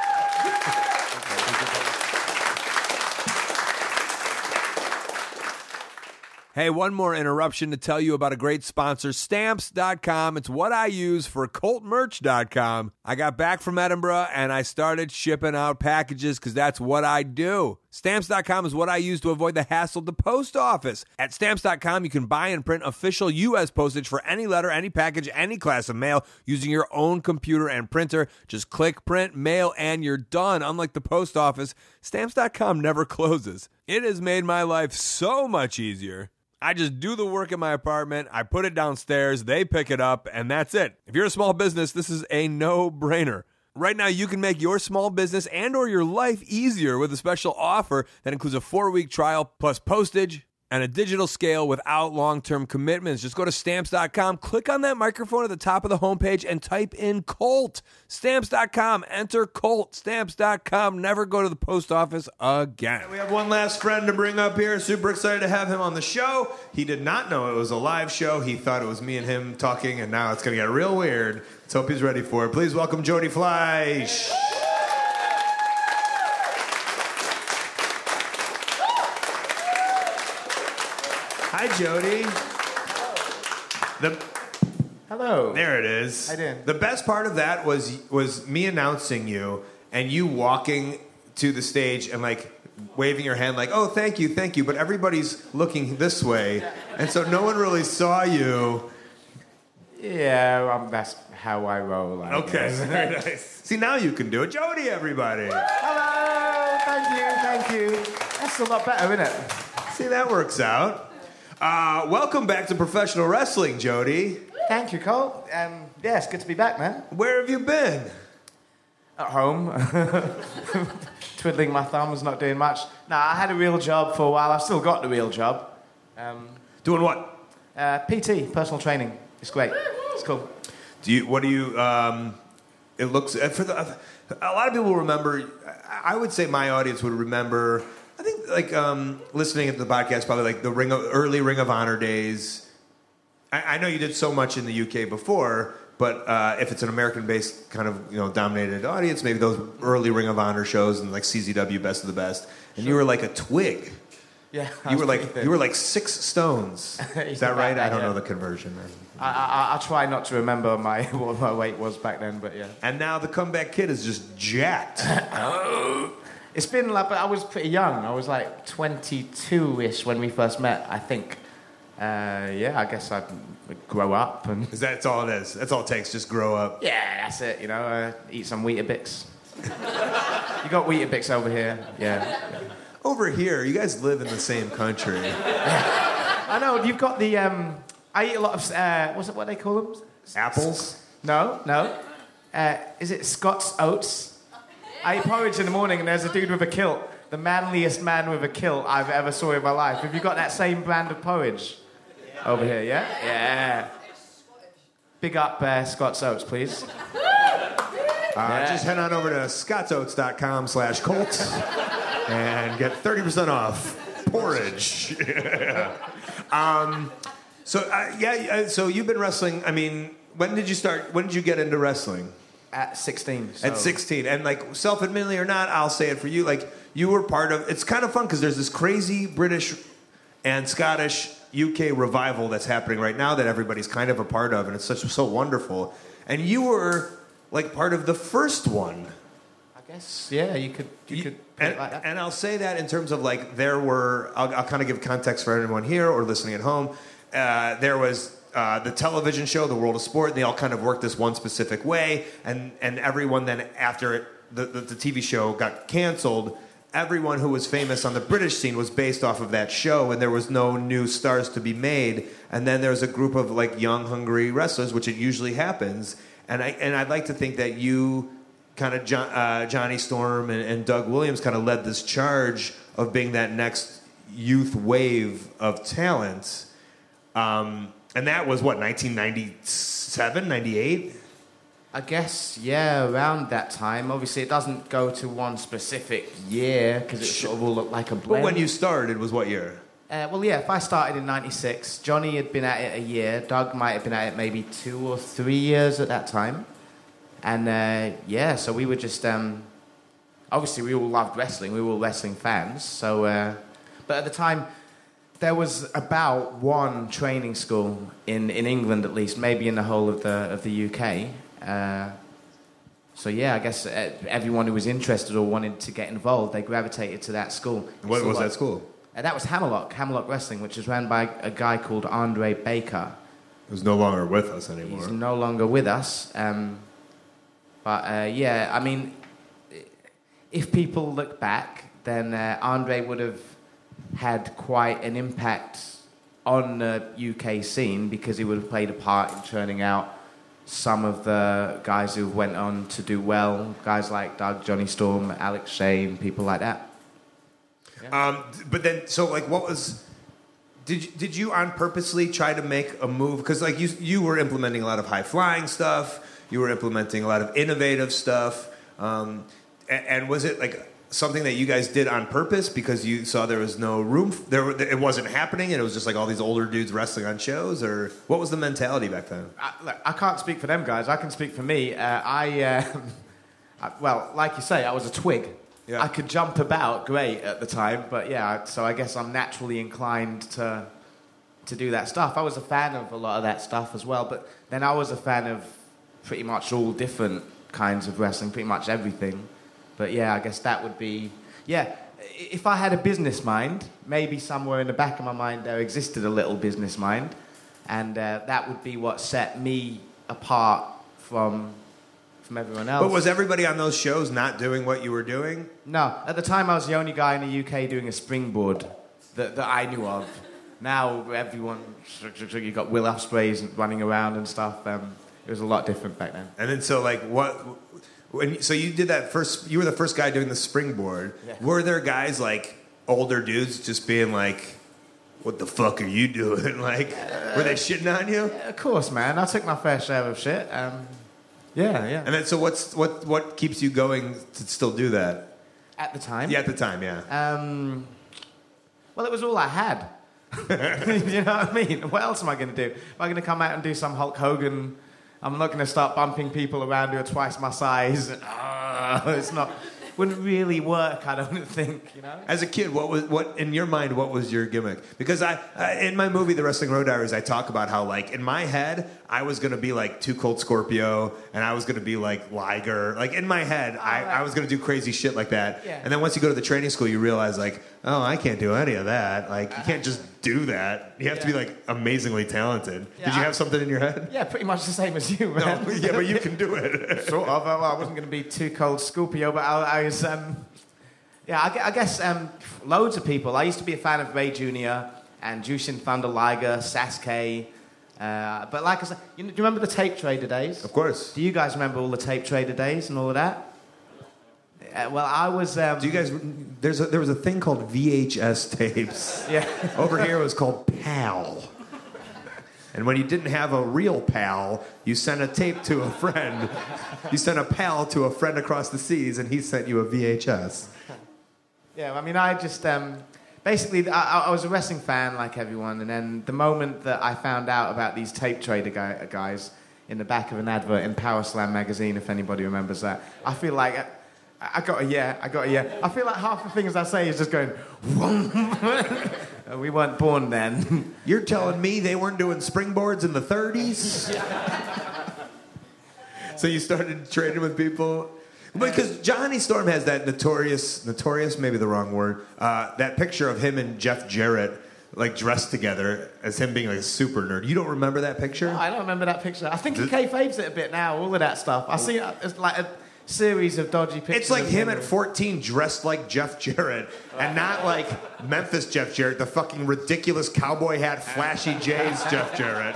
Speaker 1: Hey, one more interruption to tell you about a great sponsor, Stamps.com. It's what I use for ColtMerch.com. I got back from Edinburgh and I started shipping out packages because that's what I do. Stamps.com is what I use to avoid the hassle of the post office. At Stamps.com, you can buy and print official U.S. postage for any letter, any package, any class of mail using your own computer and printer. Just click, print, mail, and you're done. Unlike the post office, Stamps.com never closes. It has made my life so much easier. I just do the work in my apartment, I put it downstairs, they pick it up, and that's it. If you're a small business, this is a no-brainer. Right now, you can make your small business and or your life easier with a special offer that includes a 4-week trial plus postage and a digital scale without long-term commitments. Just go to Stamps.com, click on that microphone at the top of the homepage, and type in Colt. Stamps.com, enter Colt. Stamps.com, never go to the post office again.
Speaker 6: We have one last friend to bring up here. Super excited to have him on the show. He did not know it was a live show. He thought it was me and him talking, and now it's going to get real weird. Let's hope he's ready for it. Please welcome Jody Fleisch. Hi, Jody.
Speaker 8: Hello.
Speaker 6: There it is.
Speaker 8: How you doing?
Speaker 6: The best part of that was me announcing you and you walking to the stage and like waving your hand like, oh, thank you. But everybody's looking this way. And so no one really saw you.
Speaker 8: Yeah, that's how I roll. I
Speaker 6: Okay,
Speaker 8: guess.
Speaker 6: very nice. See, now you can do it. Jody, everybody.
Speaker 8: Hello. Thank you. That's a lot better, isn't it?
Speaker 6: See, that works out. Welcome back to professional wrestling, Jody.
Speaker 8: Thank you, Colt. Yeah, it's good to be back, man.
Speaker 6: Where have you been?
Speaker 8: At home. Twiddling my thumbs, not doing much. No, I had a real job for a while. I've still got the real job.
Speaker 6: Doing what?
Speaker 8: PT, personal training. It's great. It's cool.
Speaker 6: It looks a lot of people remember. I would say my audience would remember. I think listening to the podcast, probably like the early Ring of Honor days. I know you did so much in the UK before, but if it's an American-based kind of dominated audience, maybe those early Ring of Honor shows and like CZW Best of the Best, and you were like a twig.
Speaker 8: Yeah,
Speaker 6: you were like 6 stones. Is that right? I don't know the conversion.
Speaker 8: I try not to remember what my weight was back then, but yeah.
Speaker 6: And now the comeback kid is just jacked.
Speaker 8: It's been like, but I was pretty young. I was like 22-ish when we first met, I think. Yeah, I guess I'd grow up and.
Speaker 6: Is that's all it is? That's all it takes. Just grow up.
Speaker 8: Yeah, that's it. Eat some Weetabix. You got Weetabix over here? Yeah.
Speaker 6: Over here, you guys live in the same country.
Speaker 8: I know. You've got the. I eat a lot of. What they call them?
Speaker 6: Apples?
Speaker 8: No. Is it Scott's oats? I eat porridge in the morning, and there's a dude with a kilt. The manliest man with a kilt I've ever saw in my life. Have you got that same brand of porridge over here? Yeah. Yeah. Big up Scott's oats, please.
Speaker 6: Just head on over to scottsoats.com/Colt and get 30% off porridge. So you've been wrestling. I mean, when did you start? When did you get into wrestling?
Speaker 8: At 16.
Speaker 6: At 16. And like self-admittedly or not, I'll say it for you. Like you were part of. It's kind of fun because there's this crazy British and Scottish UK revival that's happening right now that everybody's kind of a part of, and it's so wonderful. And you were like part of the first one.
Speaker 8: I guess, yeah, you could put it like that.
Speaker 6: And I'll say that in terms of like there were, I'll kind of give context for everyone here or listening at home. There was the television show, The World of Sport, and they all kind of worked this one specific way. And everyone then, after the TV show got canceled, everyone who was famous on the British scene was based off of that show, and there was no new stars to be made. And then there was a group of like young, hungry wrestlers, which it usually happens. And I'd like to think that you kind of Johnny Storm and Doug Williams kind of led this charge of being that next youth wave of talent. And that was, what, 1997, 98?
Speaker 8: I guess, yeah, around that time. Obviously, it doesn't go to one specific year because it sort of all looked like a blend.
Speaker 6: But when you started, was what year?
Speaker 8: Well, yeah, if I started in 96, Johnny had been at it a year. Doug might have been at it maybe 2 or 3 years at that time. And, yeah, so we were just... obviously, we all loved wrestling. We were all wrestling fans. So, but at the time... There was about one training school in England, at least, maybe in the whole of the UK. So yeah, I guess everyone who was interested or wanted to get involved, they gravitated to that school.
Speaker 6: What was that school?
Speaker 8: That was Hammerlock Wrestling, which is ran by a guy called Andre Baker.
Speaker 6: Who's no longer with us anymore.
Speaker 8: He's no longer with us. But yeah, I mean, if people look back, then Andre would have had quite an impact on the UK scene because he would have played a part in churning out some of the guys who went on to do well, guys like Doug, Johnny Storm, Alex Shane, people like that.
Speaker 6: Yeah. But then, so like, what was Did you on purposely try to make a move? Because like you were implementing a lot of high flying stuff. You were implementing a lot of innovative stuff. And was it like something that you guys did on purpose because you saw there was no room? It wasn't happening, and it was just like all these older dudes wrestling on shows, or what was the mentality back then?
Speaker 8: Look, I can't speak for them guys. I can speak for me. Well, like you say, I was a twig.
Speaker 6: Yeah.
Speaker 8: I could jump about great at the time, but yeah, so I guess I'm naturally inclined to do that stuff. I was a fan of a lot of that stuff as well, but then I was a fan of pretty much all different kinds of wrestling, pretty much everything. But yeah, I guess that would be... Yeah, if I had a business mind, maybe somewhere in the back of my mind there existed a little business mind, and that would be what set me apart from everyone else.
Speaker 6: But was everybody on those shows not doing what you were doing?
Speaker 8: No. At the time, I was the only guy in the UK doing a springboard that I knew of. Now, everyone... You got Will Ospreay's running around and stuff. It was a lot different back then.
Speaker 6: And then so, like, so you did that first... You were the first guy doing the springboard.
Speaker 8: Yeah.
Speaker 6: Were there guys, like, older dudes just being like, what the fuck are you doing? Like, were they shitting on you?
Speaker 8: Of course, man. I took my fair share of shit. Yeah.
Speaker 6: And then, so what keeps you going to still do that?
Speaker 8: At the time?
Speaker 6: Yeah, at the time, yeah.
Speaker 8: Well, it was all I had. You know what I mean? What else am I going to do? Am I going to come out and do some Hulk Hogan? I'm not going to start bumping people around who are twice my size. It's not... Wouldn't really work, I don't think, you know?
Speaker 6: As a kid, what in your mind, what was your gimmick? Because I in my movie, The Wrestling Road Diaries, I talk about how, like, in my head, I was going to be like Too Cold Scorpio, and I was going to be like Liger. Like, in my head, I was going to do crazy shit like that.
Speaker 8: Yeah.
Speaker 6: And then once you go to the training school, you realize, like, oh, I can't do any of that. Like, you can't just do that. You have to be, like, amazingingly talented.
Speaker 8: Yeah,
Speaker 6: Did you have something in your head?
Speaker 8: Yeah, pretty much the same as you, man.
Speaker 6: No, yeah, but you can do it.
Speaker 8: Sort of. Well, I wasn't going to be Too Cold Scorpio, but I was... Yeah, I guess loads of people. I used to be a fan of Ray Jr. and Jushin Thunder Liger, Sasuke. But like I said, do you remember the tape trader days?
Speaker 6: Of course.
Speaker 8: Do you guys remember all the tape trader days and all of that? Well, I was...
Speaker 6: Do you guys... There was a thing called VHS tapes.
Speaker 8: Yeah.
Speaker 6: Over here it was called PAL. And when you didn't have a real pal, you sent a tape to a friend. You sent a pal to a friend across the seas, and he sent you a VHS.
Speaker 8: Yeah, I mean, I just... basically, I was a wrestling fan like everyone, and then the moment that I found out about these tape trader guys in the back of an advert in Power Slam magazine, if anybody remembers that, I feel like... I got a yeah. I feel like half the things I say is just going... We weren't born then.
Speaker 6: You're telling me they weren't doing springboards in the 30s? So you started trading with people? Because Johnny Storm has that notorious, maybe the wrong word, that picture of him and Jeff Jarrett, like, dressed together as him being like a super nerd. You don't remember that picture?
Speaker 8: No, I don't remember that picture. I think he kayfabes it a bit now, all of that stuff. I see it's like a series of dodgy pictures.
Speaker 6: It's like him at 14 dressed like Jeff Jarrett, and not like Memphis Jeff Jarrett, the fucking ridiculous cowboy hat, flashy J's Jeff Jarrett.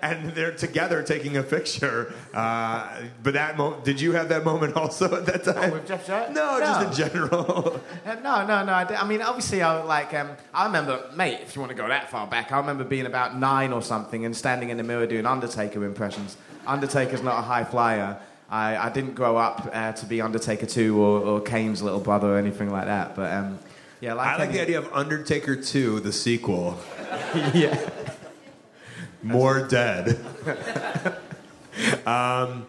Speaker 6: And they're together taking a picture. But that did you have that moment also at that time?
Speaker 8: Oh, with Jeff Jarrett?
Speaker 6: No, just in general.
Speaker 8: No. I mean, obviously, I remember, mate, if you want to go that far back, I remember being about 9 or something and standing in the mirror doing Undertaker impressions. Undertaker's not a high flyer. I didn't grow up to be Undertaker 2 or Kane's little brother or anything like that. But, yeah,
Speaker 6: I like the idea of Undertaker 2, the sequel.
Speaker 8: Yeah.
Speaker 6: More dead. So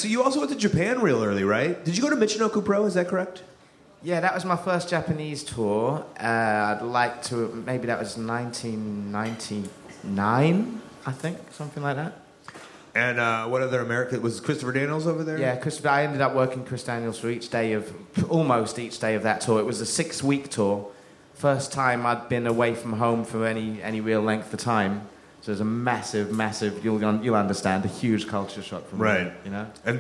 Speaker 6: you also went to Japan real early, right? Did you go to Michinoku Pro? Is that correct?
Speaker 8: Yeah, that was my first Japanese tour. I'd like to... Maybe that was 1999, I think, something like that.
Speaker 6: And what other American... Was Christopher Daniels over there?
Speaker 8: Yeah, I ended up working Chris Daniels for almost each day of that tour. It was a 6-week tour. First time I'd been away from home for any real length of time. So it was a massive, you'll understand, a huge culture shock for me.
Speaker 6: Right.
Speaker 8: You know?
Speaker 6: And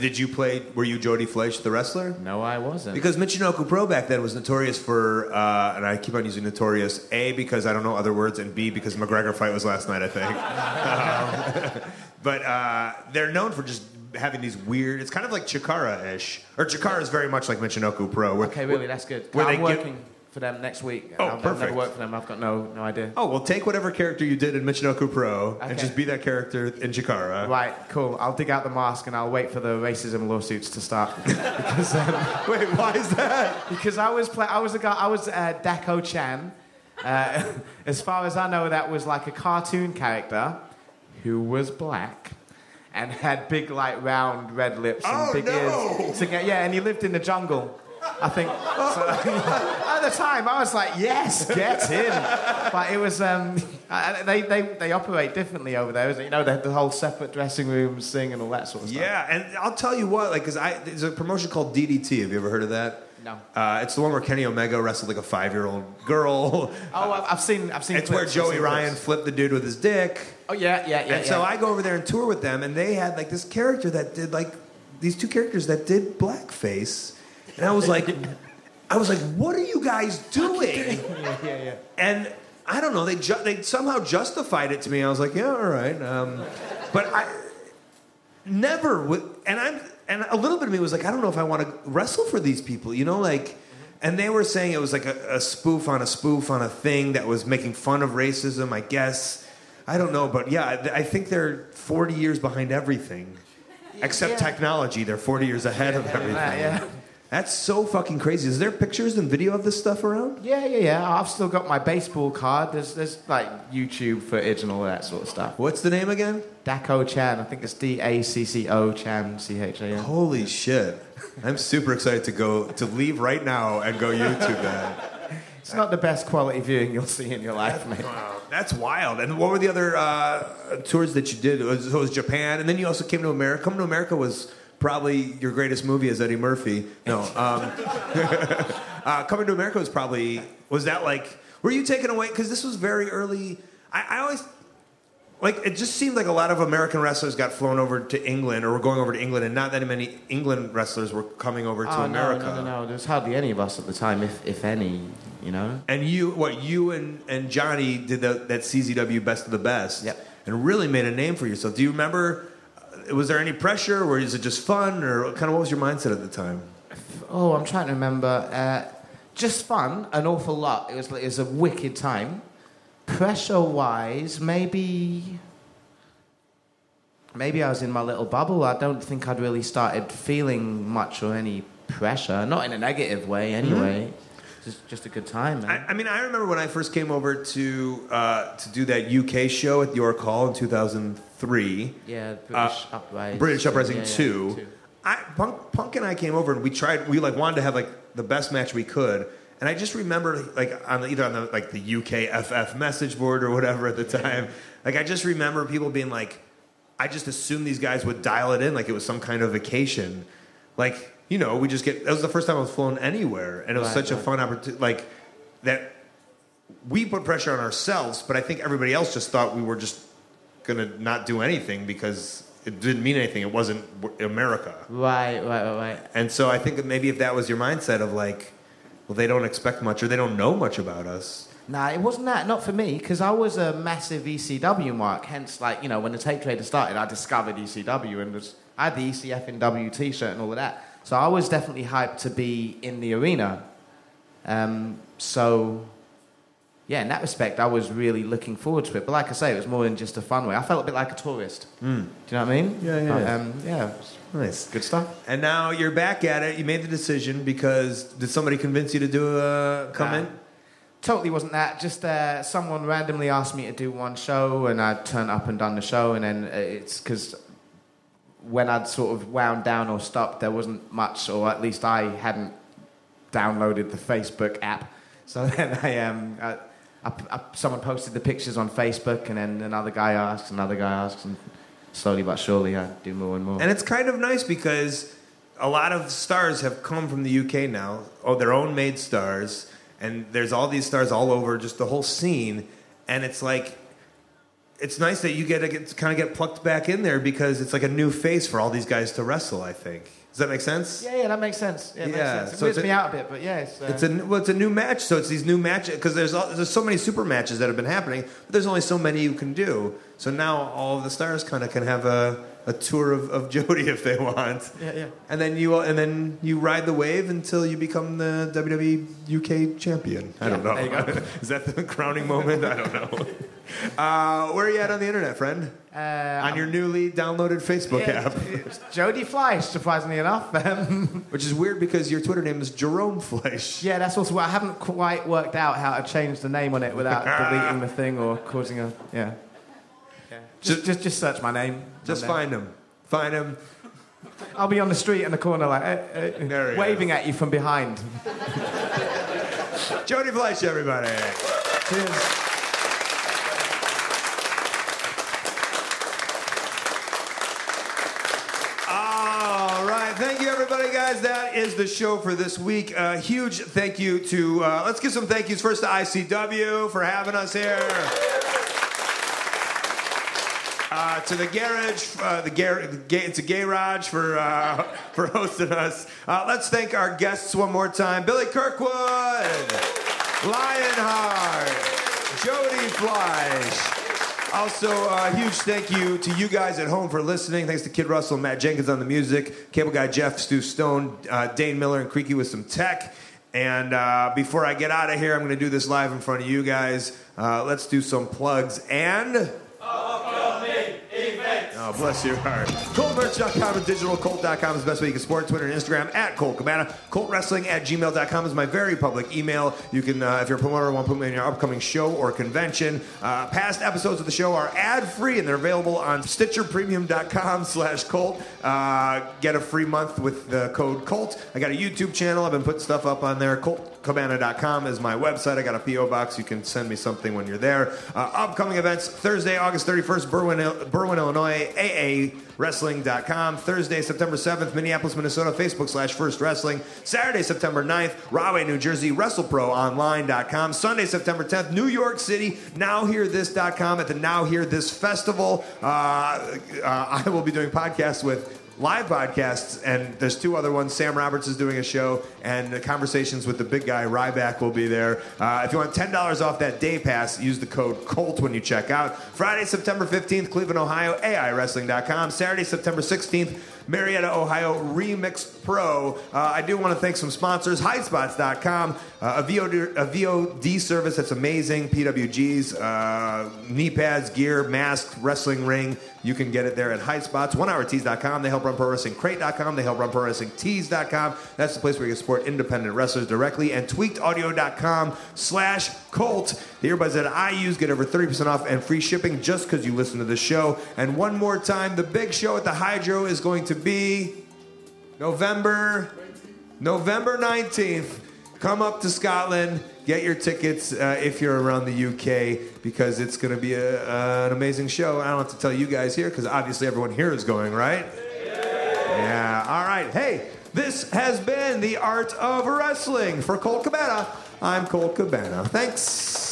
Speaker 6: were you Jody Fleisch, the wrestler?
Speaker 8: No, I wasn't.
Speaker 6: Because Michinoku Pro back then was notorious for, and I keep on using notorious, A, because I don't know other words, and B, because McGregor fight was last night, I think. But they're known for just having these weird... It's kind of like Chikara-ish. Or Chikara is very much like Michinoku Pro.
Speaker 8: Okay, really, that's good.
Speaker 6: Where
Speaker 8: I'm working for them next week.
Speaker 6: Oh,
Speaker 8: I've
Speaker 6: perfect.
Speaker 8: never worked for them. I've got no idea.
Speaker 6: Oh, well, take whatever character you did in Michinoku Pro and
Speaker 8: Okay.
Speaker 6: just be that character in Chikara.
Speaker 8: Right, cool. I'll dig out the mask and I'll wait for the racism lawsuits to start. Because,
Speaker 6: Wait, why is that?
Speaker 8: because I was Dako Chan. As far as I know, that was like a cartoon character who was black and had big, like, round red lips and big ears. So, yeah, and he lived in the jungle. I think. So, at the time, I was like, yes, get in. But it was, they operate differently over there, isn't it? You know, the whole separate dressing rooms thing and all that sort of stuff.
Speaker 6: Yeah, and I'll tell you what, like, because there's a promotion called DDT. Have you ever heard of that?
Speaker 8: No.
Speaker 6: It's the one where Kenny Omega wrestled like a 5-year-old girl.
Speaker 8: Oh, I've seen.
Speaker 6: It's where Joey Ryan flipped the dude with his dick.
Speaker 8: Oh yeah.
Speaker 6: And so I go over there and tour with them, and they had like this character that did like these two characters that did blackface, and I was like, what are you guys doing?
Speaker 8: Yeah.
Speaker 6: And I don't know, they somehow justified it to me. I was like, yeah, all right. But I never would, and a little bit of me was like, I don't know if I want to wrestle for these people, you know, like. And they were saying it was like a spoof on a thing that was making fun of racism, I guess. I don't know, but yeah, I think they're 40 years behind everything. Except technology, they're 40 years ahead of everything.
Speaker 8: Yeah.
Speaker 6: That's so fucking crazy. Is there pictures and video of this stuff around?
Speaker 8: Yeah. I've still got my baseball card. There's like YouTube footage and all that sort of stuff.
Speaker 6: What's the name again?
Speaker 8: Dako Chan. I think it's Dacco Chan, CHAN.
Speaker 6: Holy shit. I'm super excited to leave right now and go YouTube that.
Speaker 8: It's not the best quality viewing you'll see in your life, mate.
Speaker 6: Wow, that's wild. And what were the other tours that you did? It was Japan, and then you also came to America. Coming to America was probably your greatest movie as Eddie Murphy. No. Coming to America was that like, were you taken away? Because this was very early. I always, like, it just seemed like a lot of American wrestlers got flown over to England or were going over to England, and not that many England wrestlers were coming over to America.
Speaker 8: No. There's hardly any of us at the time, if any, you know?
Speaker 6: And you and Johnny did that CZW Best of the Best.
Speaker 8: Yep.
Speaker 6: And really made a name for yourself. Do you remember, was there any pressure, or is it just fun, or kind of what was your mindset at the time?
Speaker 8: Oh, I'm trying to remember. Just fun, an awful lot. It was a wicked time. Pressure-wise, maybe I was in my little bubble. I don't think I'd really started feeling much or any pressure. Not in a negative way, anyway. Just a good time, man.
Speaker 6: I mean, I remember when I first came over to do that UK show at York Hall in 2003.
Speaker 8: Yeah, British Uprising.
Speaker 6: British Uprising
Speaker 8: Yeah,
Speaker 6: 2. Punk and I came over and we like wanted to have like the best match we could. And I just remember, like, either on the UK FF message board or whatever at the time, like, I just remember people being like, I just assumed these guys would dial it in like it was some kind of vacation. Like, you know, that was the first time I was flown anywhere. And it was such a fun opportunity, like, that we put pressure on ourselves, but I think everybody else just thought we were just going to not do anything because it didn't mean anything. It wasn't America.
Speaker 8: Right.
Speaker 6: And so I think that maybe if that was your mindset of like, well, they don't expect much or they don't know much about us.
Speaker 8: Nah, it wasn't that. Not for me, because I was a massive ECW mark. Hence, like, you know, when the Tape Trader started, I discovered ECW and I had the ECFNW T-shirt and all of that. So I was definitely hyped to be in the arena. So, yeah, in that respect, I was really looking forward to it. But like I say, it was more in just a fun way. I felt a bit like a tourist. Do you know what I mean?
Speaker 6: Yeah.
Speaker 8: It was
Speaker 6: Nice.
Speaker 8: good stuff.
Speaker 6: And now you're back at it. You made the decision because did somebody convince you to come in?
Speaker 8: Totally wasn't that. Just someone randomly asked me to do one show, and I turned up and done the show. And then it's because when I'd sort of wound down or stopped, there wasn't much, or at least I hadn't downloaded the Facebook app. So then someone posted the pictures on Facebook, and then another guy asks, and slowly but surely I do more and more.
Speaker 6: And it's kind of nice because a lot of stars have come from the UK now, or their own made stars, and there's all these stars all over just the whole scene, and it's like, it's nice that you get to kind of get plucked back in there because it's like a new face for all these guys to wrestle, I think. Does that make sense?
Speaker 8: Yeah, that makes sense. Yeah, it makes sense. It
Speaker 6: so
Speaker 8: weirds me out a bit, but yeah.
Speaker 6: It's a new match, so it's these new matches, because there's so many super matches that have been happening, but there's only so many you can do. So now all of the stars kind of can have a a tour of Jody if they want.
Speaker 8: Yeah.
Speaker 6: And then you ride the wave until you become the WWE UK champion. I don't know.
Speaker 8: There you go.
Speaker 6: Is that the crowning moment? I don't know. Where are you at on the internet, friend? On your newly downloaded Facebook app.
Speaker 8: It's Jody Fleisch, surprisingly enough.
Speaker 6: Which is weird because your Twitter name is Jerome Fleisch.
Speaker 8: Yeah, that's also why I haven't quite worked out how to change the name on it without deleting the thing or causing a... Yeah. Just search my name.
Speaker 6: Just find him. Find him.
Speaker 8: I'll be on the street in the corner like
Speaker 6: There he
Speaker 8: waving at you from behind.
Speaker 6: Jody Fleisch, everybody.
Speaker 8: Cheers.
Speaker 6: All right. Thank you, everybody, guys. That is the show for this week. Huge thank you to... let's give some thank yous first to ICW for having us here. To the garage, it's a garage for hosting us. Let's thank our guests one more time: Billy Kirkwood, Lionheart, Jody Fleisch. Also, a huge thank you to you guys at home for listening. Thanks to Kid Russell and Matt Jenkins on the music, Cable Guy Jeff, Stu Stone, Dane Miller, and Creaky with some tech. And before I get out of here, I'm going to do this live in front of you guys. Let's do some plugs and... Oh, bless your heart. ColtMerch.com and digital. Colt.com is the best way you can support. Twitter and Instagram at Colt Cabana. ColtWrestling@gmail.com is my very public email. You can, if you're a promoter, want to put me in your upcoming show or convention. Past episodes of the show are ad-free, and they're available on StitcherPremium.com/Colt. Get a free month with the code COLT. I got a YouTube channel. I've been putting stuff up on there. ColtCabana.com is my website. I got a P.O. box. You can send me something when you're there. Upcoming events, Thursday, August 31st, Berwyn, Illinois, AAWrestling.com. Thursday, September 7th, Minneapolis, Minnesota, Facebook/First Wrestling. Saturday, September 9th, Rahway, New Jersey, WrestleProOnline.com. Sunday, September 10th, New York City, NowHearThis.com at the Now Hear This Festival. I will be doing podcasts with live podcasts, and there's two other ones. Sam Roberts is doing a show, and the Conversations with the Big Guy Ryback will be there. If you want $10 off that day pass, use the code COLT when you check out. Friday, September 15th, Cleveland, Ohio, AIWrestling.com. Saturday, September 16th, Marietta, Ohio, Remix Pro. I do want to thank some sponsors. Hidespots.com, a VOD service that's amazing. PWGs, knee pads, gear, mask, wrestling ring. You can get it there at Hidespots. OneHourTees.com. They help run ProWrestlingCrate.com. They help run ProWrestlingTees.com. That's the place where you can support independent wrestlers directly. And TweakedAudio.com/Colt. The earbuds that I use get over 30% off and free shipping just because you listen to the show. And one more time, the big show at the Hydro is going to be November 19th. Come up to Scotland. Get your tickets if you're around the UK, because it's going to be an amazing show. I don't have to tell you guys here because obviously everyone here is going, right? Yeah. All right. Hey, this has been The Art of Wrestling. For Colt Cabana, I'm Colt Cabana. Thanks.